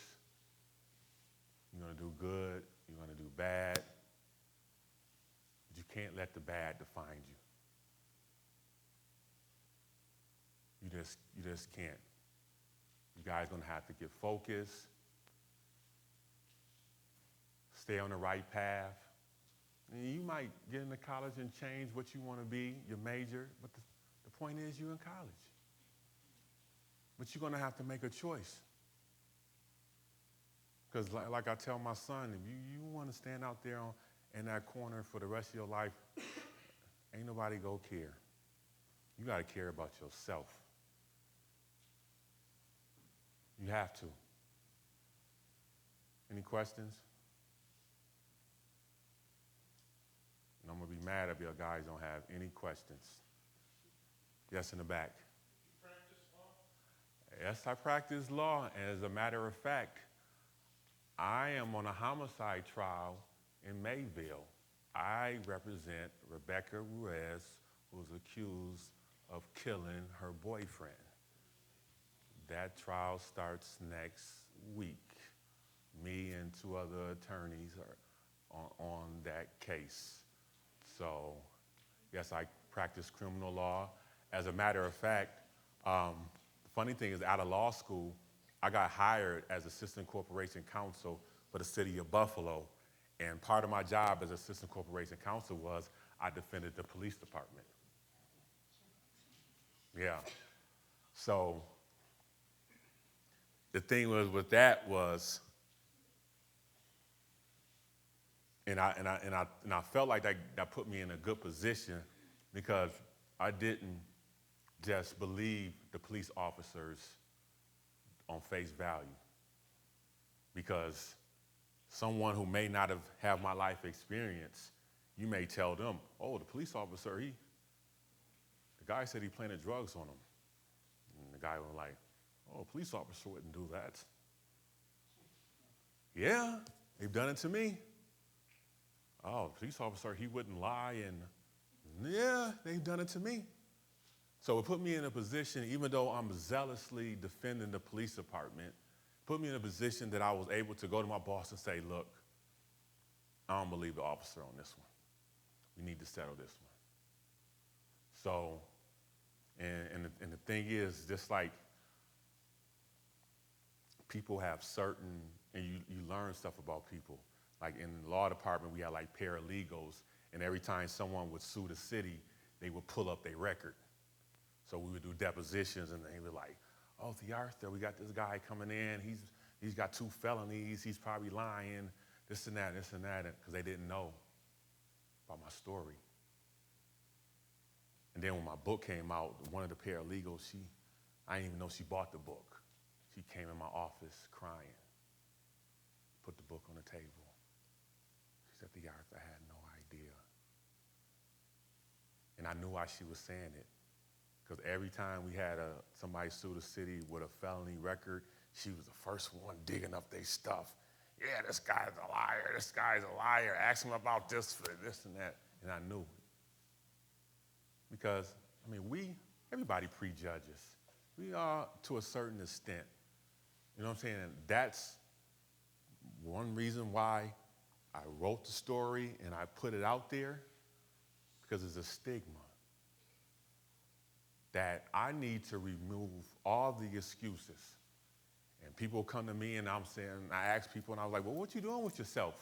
You're going to do good. You're going to do bad. But you can't let the bad define you. You just can't. You guys gonna have to get focused, stay on the right path. And you might get into college and change what you want to be, your major, but the point is you're in college. But you're gonna have to make a choice. Because like I tell my son, if you want to stand out there in that corner for the rest of your life, ain't nobody go care. You got to care about yourself. You have to. Any questions? And I'm going to be mad if your guys don't have any questions. Yes, in the back. You practice law? Yes, I practice law. And as a matter of fact, I am on a homicide trial in Mayville. I represent Rebecca Ruiz, who's accused of killing her boyfriend. That trial starts next week. Me and 2 other attorneys are on that case. So, yes, I practice criminal law. As a matter of fact, the funny thing is, out of law school, I got hired as assistant corporation counsel for the city of Buffalo. And part of my job as assistant corporation counsel was I defended the police department. Yeah. So the thing was with that was, and I felt like that put me in a good position because I didn't just believe the police officers on face value, because someone who may not have my life experience, you may tell them, oh, the police officer, the guy said he planted drugs on him. And the guy was like, oh, a police officer wouldn't do that. Yeah, they've done it to me. Oh, a police officer, he wouldn't lie, and yeah, they've done it to me. So it put me in a position, even though I'm zealously defending the police department, put me in a position that I was able to go to my boss and say, look, I don't believe the officer on this one. We need to settle this one. So, and the thing is, just like people have certain, and you learn stuff about people. Like in the law department, we had like paralegals, and every time someone would sue the city, they would pull up their record. So we would do depositions, and they were like, oh, TheArthur, we got this guy coming in. He's got 2 felonies. He's probably lying, this and that, because they didn't know about my story. And then when my book came out, one of the paralegals, I didn't even know she bought the book. She came in my office crying, put the book on the table. She said, TheArthur, I had no idea. And I knew why she was saying it. Because every time we had somebody sue the city with a felony record, she was the first one digging up their stuff. Yeah, this guy's a liar. This guy's a liar. Ask him about this and that. And I knew. Because, I mean, everybody prejudges. We are to a certain extent. You know what I'm saying? And that's one reason why I wrote the story and I put it out there, because it's a stigma that I need to remove all the excuses. And people come to me and I ask people, and I was like, well, what you doing with yourself?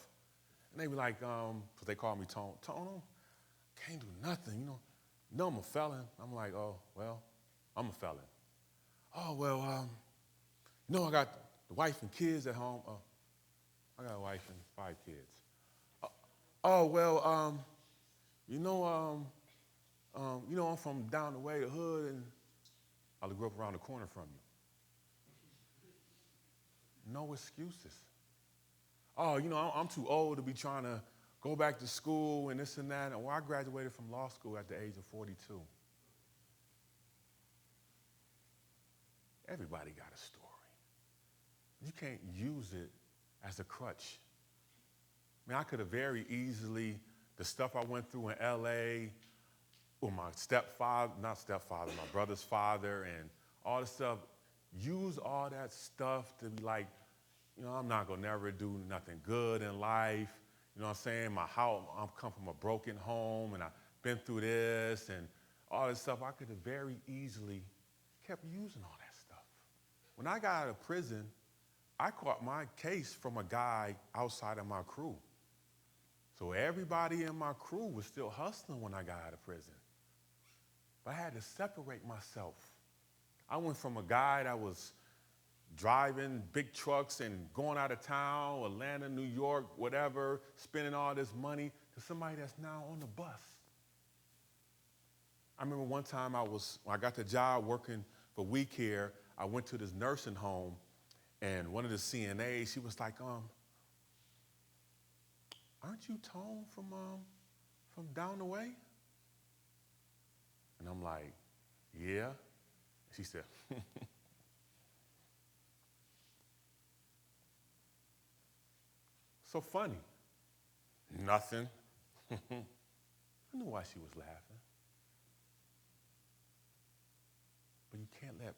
And they be like, because they call me Tone, can't do nothing, No, I'm a felon. I'm like, oh, well, I'm a felon. Oh, well, I got the wife and kids at home. Oh, I got a wife and 5 kids. Oh, well, I'm from down the way, the hood, and I grew up around the corner from you. No excuses. Oh, I'm too old to be trying to go back to school and this and that. Well, I graduated from law school at the age of 42. Everybody got a story. You can't use it as a crutch. I mean, I could have very easily, the stuff I went through in L.A., with my my brother's father and all the stuff, use all that stuff to be like, I'm not going to never do nothing good in life. You know what I'm saying? I come from a broken home, and I've been through this and all this stuff. I could have very easily kept using all that stuff. When I got out of prison, I caught my case from a guy outside of my crew. So everybody in my crew was still hustling when I got out of prison. But I had to separate myself. I went from a guy that was driving big trucks and going out of town, Atlanta, New York, whatever, spending all this money, to somebody that's now on the bus. I remember one time when I got the job working for We Care, I went to this nursing home, and one of the CNAs, she was like, aren't you Tone from down the way? And I'm like, yeah. She said, so funny. Nothing. I knew why she was laughing. But you can't let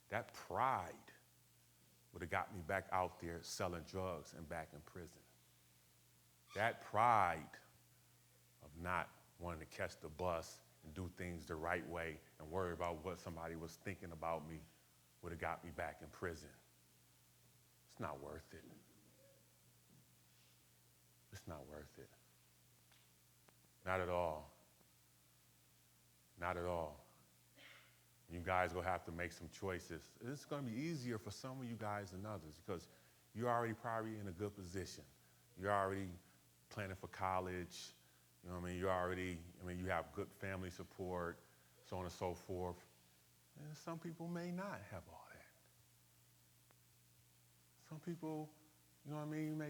that pride would have got me back out there selling drugs and back in prison. That pride of not wanting to catch the bus and do things the right way and worry about what somebody was thinking about me would have got me back in prison. It's not worth it. It's not worth it. Not at all. Not at all. You guys will have to make some choices. It's going to be easier for some of you guys than others because you're already probably in a good position. You're already planning for college. You know what I mean? You have good family support, so on and so forth. And some people may not have all that. Some people, you know what I mean,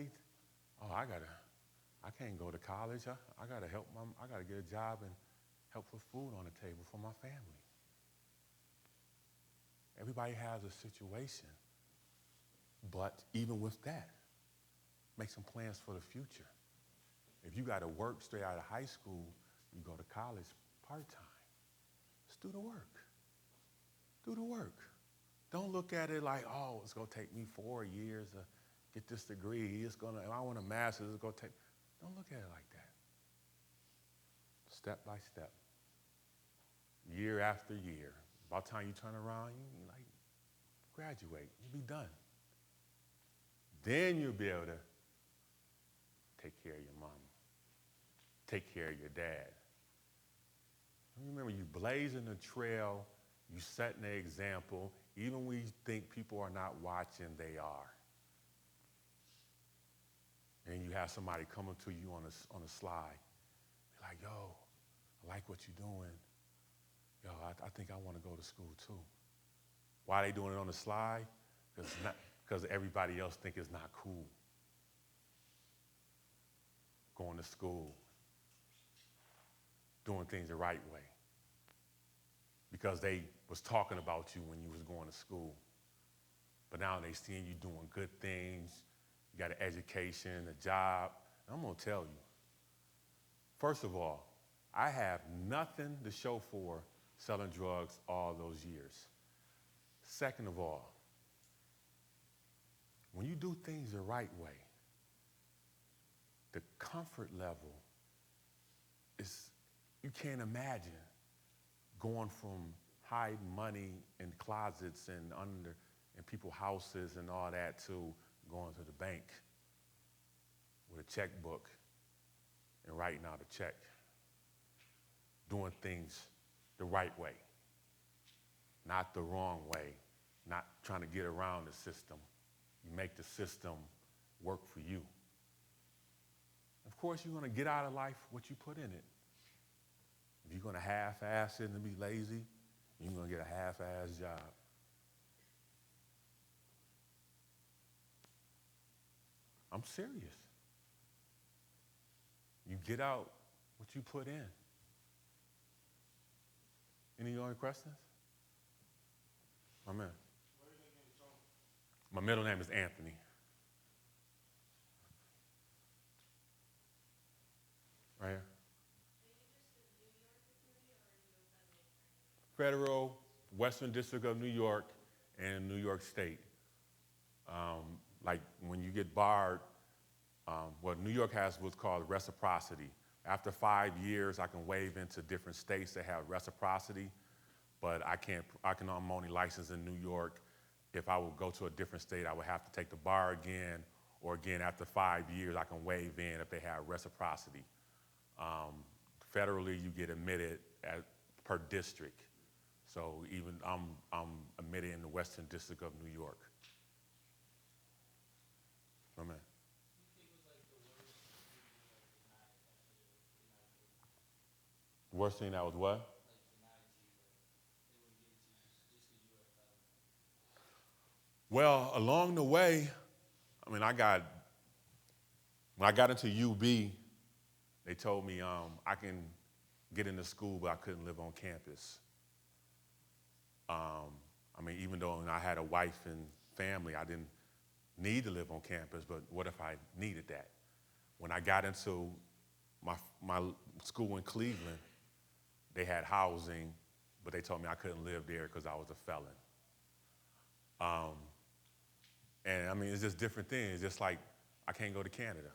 I can't go to college. I got to get a job and help put food on the table for my family. Everybody has a situation, but even with that, make some plans for the future. If you got to work straight out of high school, you go to college part-time. Just do the work. Do the work. Don't look at it like, oh, it's going to take me 4 years to get this degree. If I want a master's, it's going to take. Don't look at it like that. Step by step. Year after year. By the time you turn around, you like graduate, you'll be done. Then you'll be able to take care of your mama, take care of your dad. Remember, you blazing the trail, you setting the example. Even when you think people are not watching, they are. And you have somebody coming to you on a slide, be like, yo, I like what you're doing. Yo, I think I want to go to school too. Why are they doing it on the slide? Because everybody else think it's not cool. Going to school, doing things the right way. Because they was talking about you when you was going to school. But now they seeing you doing good things. You got an education, a job. I'm going to tell you. First of all, I have nothing to show for selling drugs all those years. Second of all, when you do things the right way, the comfort level is, you can't imagine going from hiding money in closets and in people's houses and all that to going to the bank with a checkbook and writing out a check, doing things the right way, not the wrong way, not trying to get around the system. You make the system work for you. Of course, you're going to get out of life what you put in it. If you're going to half-ass it and be lazy, you're going to get a half-ass job. I'm serious. You get out what you put in. Any other questions? My man. My middle name is Anthony. Right here. Federal, Western District of New York, and New York State. Like when you get barred, New York has what's called reciprocity. After 5 years, I can waive into different states that have reciprocity. but I'm only licensed in New York. If I would go to a different state, I would have to take the bar again, or again, after 5 years, I can waive in if they have reciprocity. Federally, you get admitted per district. So even I'm admitted in the Western District of New York. Oh, man. Worst thing that was what? Well, along the way, when I got into UB, they told me I can get into school, but I couldn't live on campus. Even though I had a wife and family, I didn't need to live on campus, but what if I needed that? When I got into my school in Cleveland, they had housing, but they told me I couldn't live there because I was a felon. It's just different things. Just like I can't go to Canada.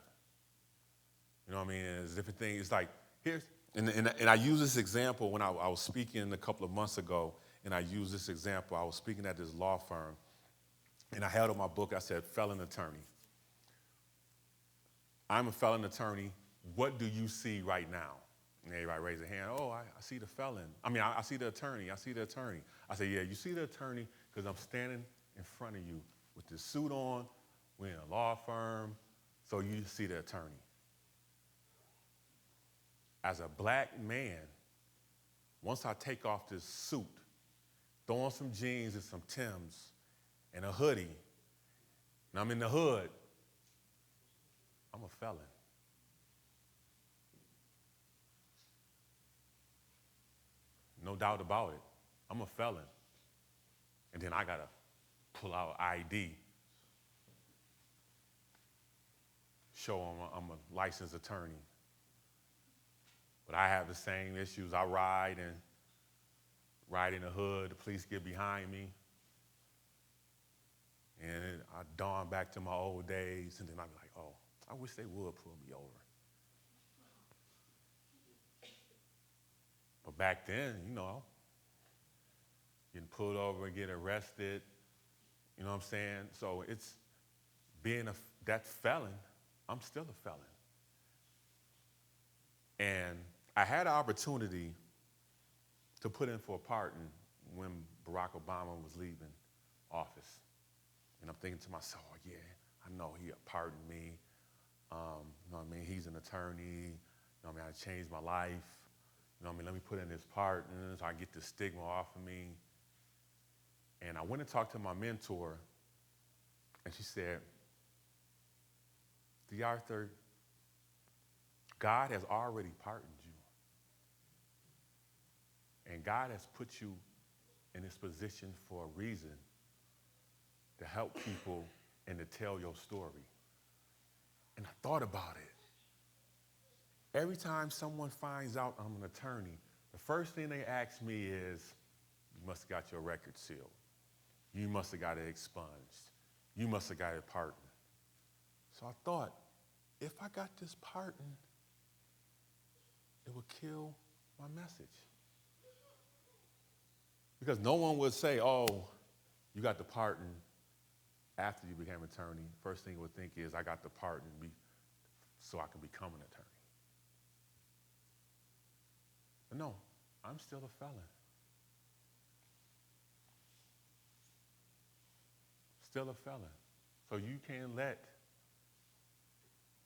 You know what I mean? It's different things. It's like, and I use this example when I was speaking a couple of months ago, and I used this example. I was speaking at this law firm, and I held up my book. I said, Felon-Attorney. I'm a felon attorney. What do you see right now? And everybody raised their hand. Oh, I see the felon. I see the attorney. I see the attorney. I say, yeah, you see the attorney because I'm standing in front of you with this suit on. We're in a law firm, so you see the attorney. As a black man, once I take off this suit, throw on some jeans and some Timbs and a hoodie, and I'm in the hood, I'm a felon. No doubt about it. I'm a felon. And then I got to pull out ID, show I'm a licensed attorney. But I have the same issues. I ride in the hood, the police get behind me, and I dawn back to my old days, and then I'm like, oh, I wish they would pull me over. But back then, getting pulled over and getting arrested, you know what I'm saying? So it's being that felon, I'm still a felon. And I had an opportunity to put in for a pardon when Barack Obama was leaving office. And I'm thinking to myself, oh, yeah, I know he pardoned me. He's an attorney. I changed my life. Let me put in this pardon so I get the stigma off of me. And I went and talked to my mentor, and she said, TheArthur, God has already pardoned you. And God has put you in this position for a reason, to help people and to tell your story. And I thought about it. Every time someone finds out I'm an attorney, the first thing they ask me is, you must have got your record sealed. You must have got it expunged. You must have got it pardoned. So I thought, if I got this pardon, it would kill my message. Because no one would say, oh, you got the pardon after you became an attorney. First thing you would think is, I got the pardon so I can become an attorney. But no, I'm still a felon. Still a felon. So you can't let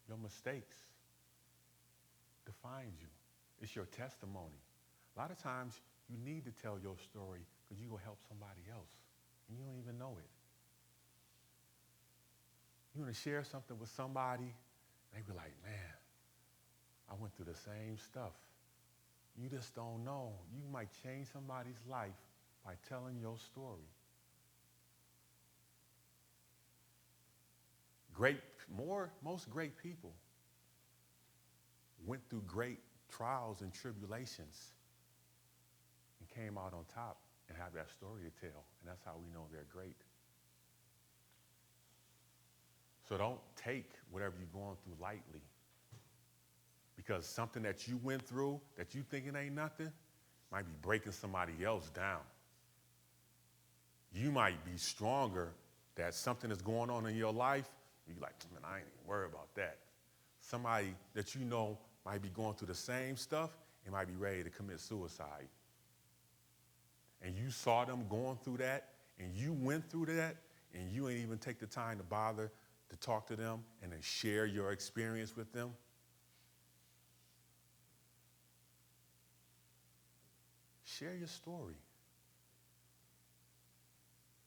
your mistakes define you. It's your testimony. A lot of times you need to tell your story because you're going to help somebody else, and you don't even know it. You're going to share something with somebody, and they be like, man, I went through the same stuff. You just don't know. You might change somebody's life by telling your story. Most great people went through great trials and tribulations and came out on top and have that story to tell. And that's how we know they're great. So don't take whatever you're going through lightly. Because something that you went through that you thinking ain't nothing, might be breaking somebody else down. You might be stronger that something is going on in your life. You're like, man, I ain't even worried about that. Somebody that you know might be going through the same stuff and might be ready to commit suicide. And you saw them going through that, and you went through that, and you ain't even take the time to bother to talk to them and to share your experience with them. Share your story.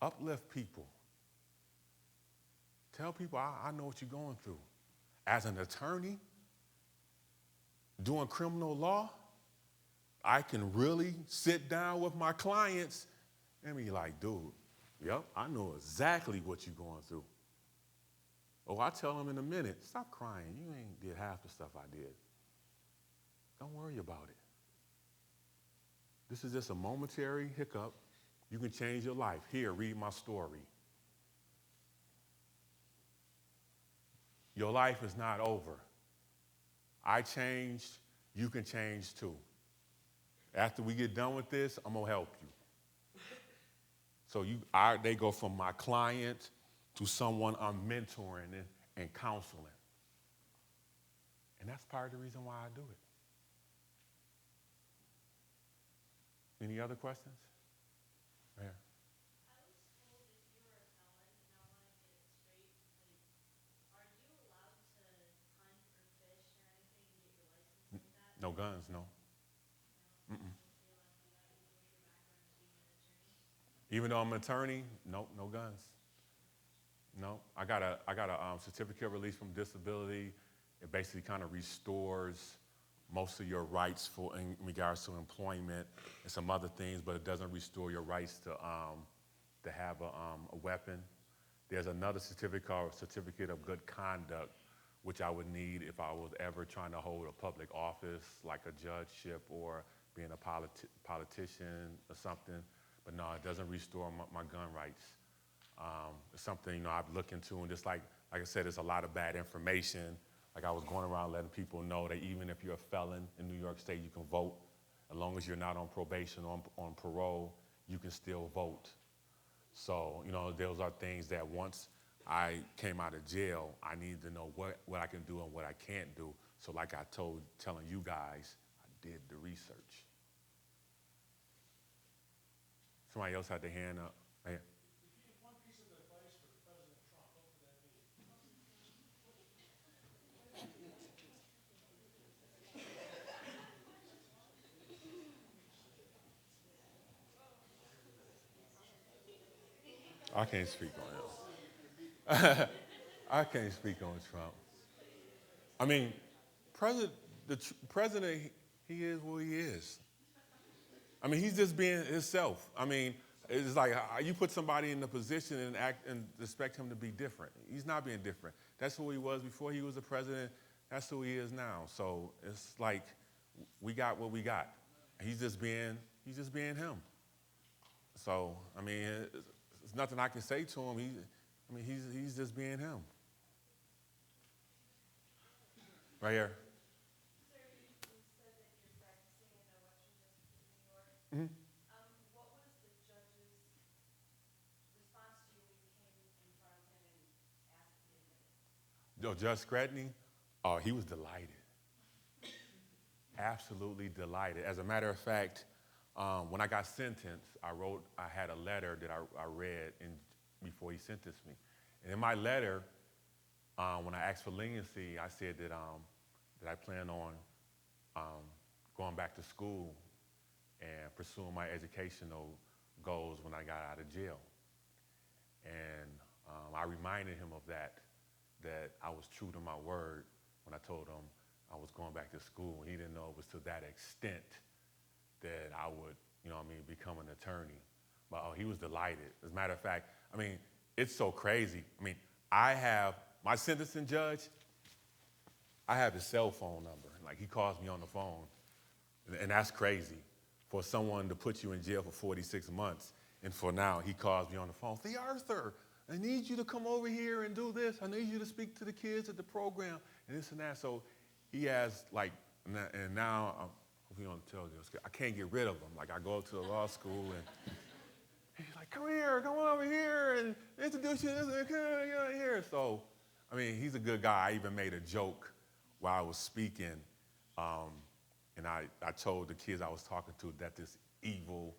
Uplift people. Tell people, I know what you're going through. As an attorney, doing criminal law, I can really sit down with my clients and be like, dude, yep, I know exactly what you're going through. Oh, I tell them in a minute, stop crying. You ain't did half the stuff I did. Don't worry about it. This is just a momentary hiccup. You can change your life. Here, read my story. Your life is not over. I changed, you can change too. After we get done with this, I'm gonna help you. So they go from my client to someone I'm mentoring and counseling. And that's part of the reason why I do it. Any other questions? Yeah. I was told that you were a felon, and I want to get it straight. Like, are you allowed to hunt or fish or anything and get your license like that? No guns, no. No? Mm-mm. You're allowed to do that even with your background as being an attorney? Even though I'm an attorney, no guns. No, I got a certificate of release from disability. It basically kind of restores most of your rights in regards to employment and some other things, but it doesn't restore your rights to have a weapon. There's another certificate called Certificate of Good Conduct, which I would need if I was ever trying to hold a public office, like a judgeship or being a politician or something. But no, it doesn't restore my gun rights. It's something, I've looked into, and just like I said, there's a lot of bad information. Like I was going around letting people know that even if you're a felon in New York State, you can vote. As long as you're not on probation or on parole, you can still vote. So, those are things that once I came out of jail, I needed to know what I can do and what I can't do. So like I telling you guys, I did the research. Somebody else had their hand up. Right here. If you had one piece of advice for President Trump, what would that be? I can't speak on him. I can't speak on Trump. I mean, president, he is who he is. I mean, he's just being himself. I mean, it's like you put somebody in a position and act and expect him to be different. He's not being different. That's who he was before he was the president. That's who he is now. So it's like we got what we got. He's just being him. So I mean, there's nothing I can say to him. He's just being him. Right here. Sir, you said that you're practicing in a Western District of New York. Mm-hmm. What was the judge's response to you when you came in front of him and asked to be admitted? Judge Scratney, he was delighted. Absolutely delighted. As a matter of fact, when I got sentenced, I had a letter that I read before he sentenced me. And in my letter, when I asked for leniency, I said that I plan on going back to school and pursuing my educational goals when I got out of jail. And I reminded him of that I was true to my word when I told him I was going back to school. He didn't know it was to that extent that I would, become an attorney. But he was delighted. As a matter of fact, it's so crazy. I have my sentencing judge, I have his cell phone number. Like, he calls me on the phone. And that's crazy for someone to put you in jail for 46 months. And for now, he calls me on the phone. TheArthur, I need you to come over here and do this. I need you to speak to the kids at the program and this and that. So he has, and now we don't tell this. I can't get rid of him. Like I go to the law school and he's like, come on over here and introduce you to this, come here. So, I mean, he's a good guy. I even made a joke while I was speaking. And I told the kids I was talking to that this evil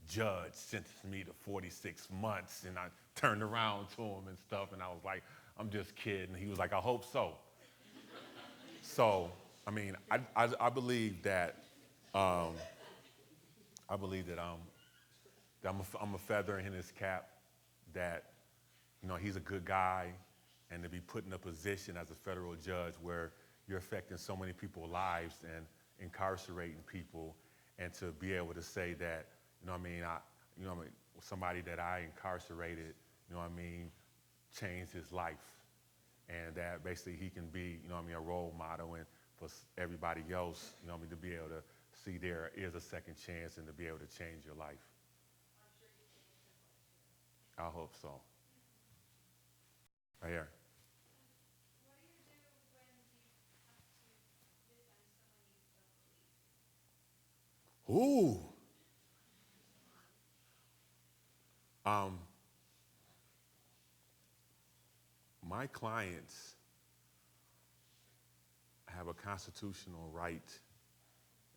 judge sentenced me to 46 months. And I turned around to him and stuff. And I was like, I'm just kidding. He was like, I hope so. So, I mean, I believe that I'm a feather in his cap, that, you know, he's a good guy, and to be put in a position as a federal judge where you're affecting so many people's lives and incarcerating people, and to be able to say that, somebody that I incarcerated, changed his life, and that basically he can be, a role model, and for everybody else, to be able to see there is a second chance and to be able to change your life. I hope so. Right here. What do you do when you have to defend someone you don't believe? Ooh. My clients have a constitutional right,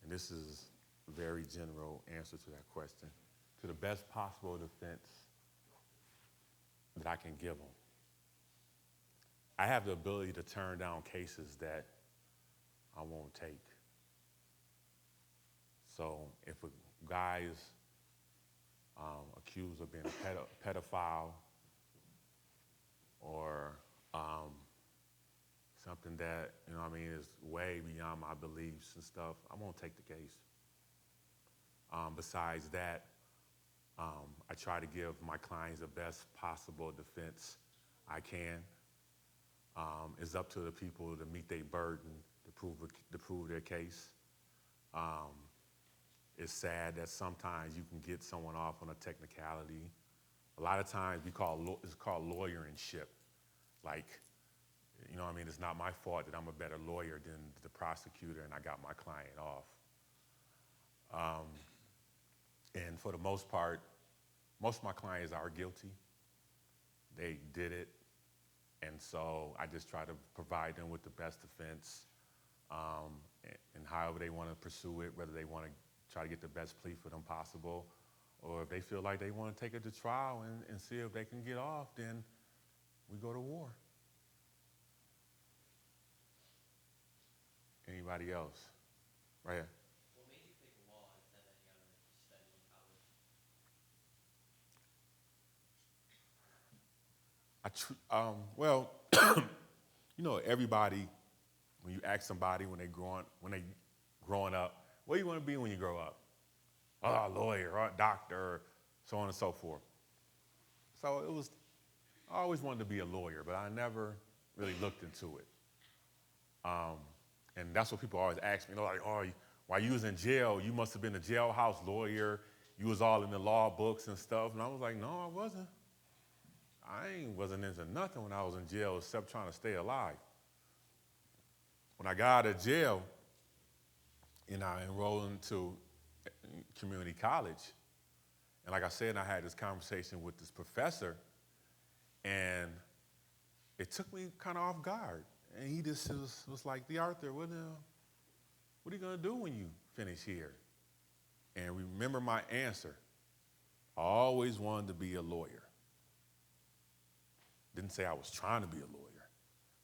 and this is a very general answer to that question, to the best possible defense that I can give them. I have the ability to turn down cases that I won't take. So if a guy is accused of being a pedophile or something that, is way beyond my beliefs and stuff, I won't take the case. Besides that, I try to give my clients the best possible defense I can. It's up to the people to meet their burden to prove their case. It's sad that sometimes you can get someone off on a technicality. A lot of times it's called lawyership. Like, it's not my fault that I'm a better lawyer than the prosecutor and I got my client off. And for the most part, most of my clients are guilty. They did it. And so I just try to provide them with the best defense, and however they want to pursue it, whether they want to try to get the best plea for them possible, or if they feel like they want to take it to trial and see if they can get off, then we go to war. Anybody else? Right here. What made you pick law instead of any other study in college? Everybody, when you ask somebody when they growing up, what do you want to be when you grow up? A lawyer, or a doctor, so on and so forth. So I always wanted to be a lawyer, but I never really looked into it. And that's what people always ask me, while you was in jail, you must have been a jailhouse lawyer. You was all in the law books and stuff. And I was like, no, I wasn't. I wasn't into nothing when I was in jail except trying to stay alive. When I got out of jail and I enrolled into community college, and like I said, I had this conversation with this professor, and it took me kind of off guard. And he just was like, TheArthur, what are you going to do when you finish here? And remember my answer. I always wanted to be a lawyer. Didn't say I was trying to be a lawyer.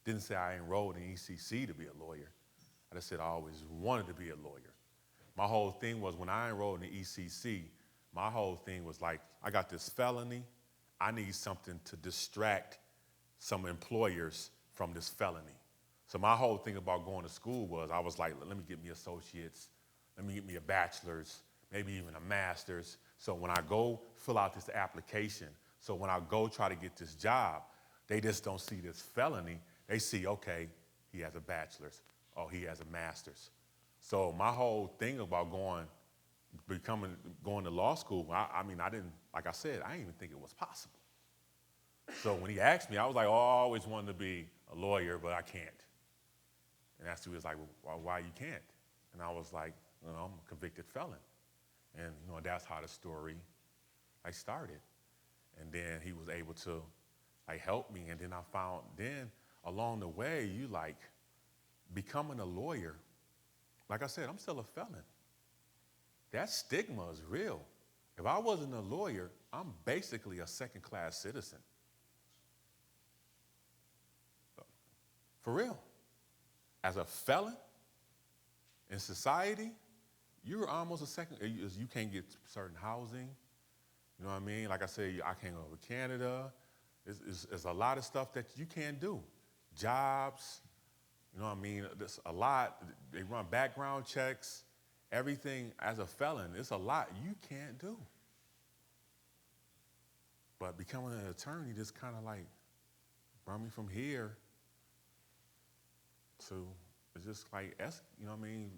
Didn't say I enrolled in ECC to be a lawyer. I just said I always wanted to be a lawyer. My whole thing was when I enrolled in the ECC, my whole thing was like, I got this felony. I need something to distract some employers from this felony. So my whole thing about going to school was I was like, let me get me associates. Let me get me a bachelor's, maybe even a master's. So when I go fill out this application, so when I go try to get this job, they just don't see this felony. They see, okay, he has a bachelor's, or he has a master's. So my whole thing about going to law school, I didn't, like I said, I didn't even think it was possible. So when he asked me, I was like, I always wanted to be a lawyer, but I can't. And that's he was like, well, why you can't? And I was like, I'm a convicted felon. And, that's how the story, started. And then he was able to, help me. And then I found, along the way, becoming a lawyer. Like I said, I'm still a felon. That stigma is real. If I wasn't a lawyer, I'm basically a second-class citizen. For real. As a felon in society, you're almost a second. You can't get certain housing. You know what I mean? Like I said, I can't go to Canada. There's a lot of stuff that you can't do. Jobs, you know what I mean? There's a lot. They run background checks. Everything as a felon, it's a lot you can't do. But becoming an attorney just kind of brought me from here to, it's just you know what I mean,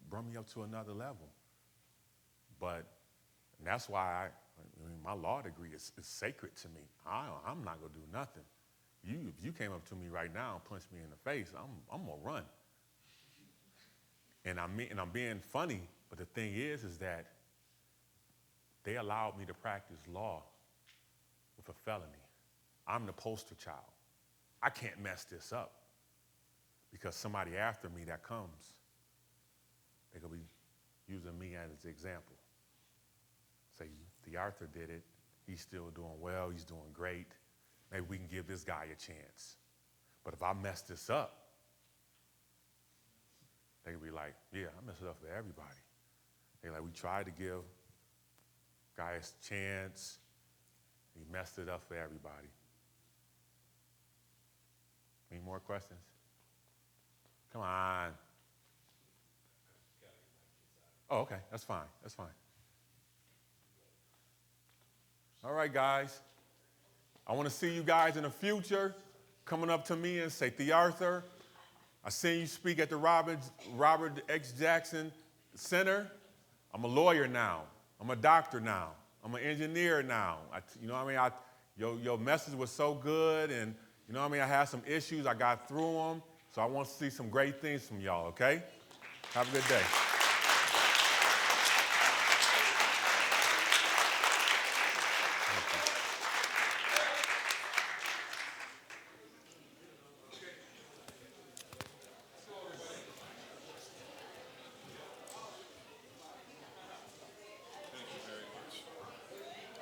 brought me up to another level. But and that's why my law degree is sacred to me. I'm not gonna do nothing. If you came up to me right now and punched me in the face, I'm gonna run. And I'm being funny, but the thing is that they allowed me to practice law with a felony. I'm the poster child. I can't mess this up because somebody after me that comes, they could be using me as an example. Say, TheArthur did it. He's still doing well. He's doing great. Maybe we can give this guy a chance. But if I mess this up, they could be like, yeah, I messed it up for everybody. They're like, we tried to give guys a chance. He messed it up for everybody. Any more questions? Come on. Oh, okay, that's fine, that's fine. All right, guys. I want to see you guys in the future coming up to me and say, TheArthur, I seen you speak at the Robert X. Jackson Center. I'm a lawyer now. I'm a doctor now. I'm an engineer now. You know what I mean? Your message was so good, and you know what I mean? I had some issues. I got through them. So I want to see some great things from y'all, okay? Have a good day.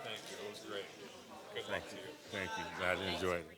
Thank you. It was great. Good luck to you. Thank you. Glad you enjoyed it.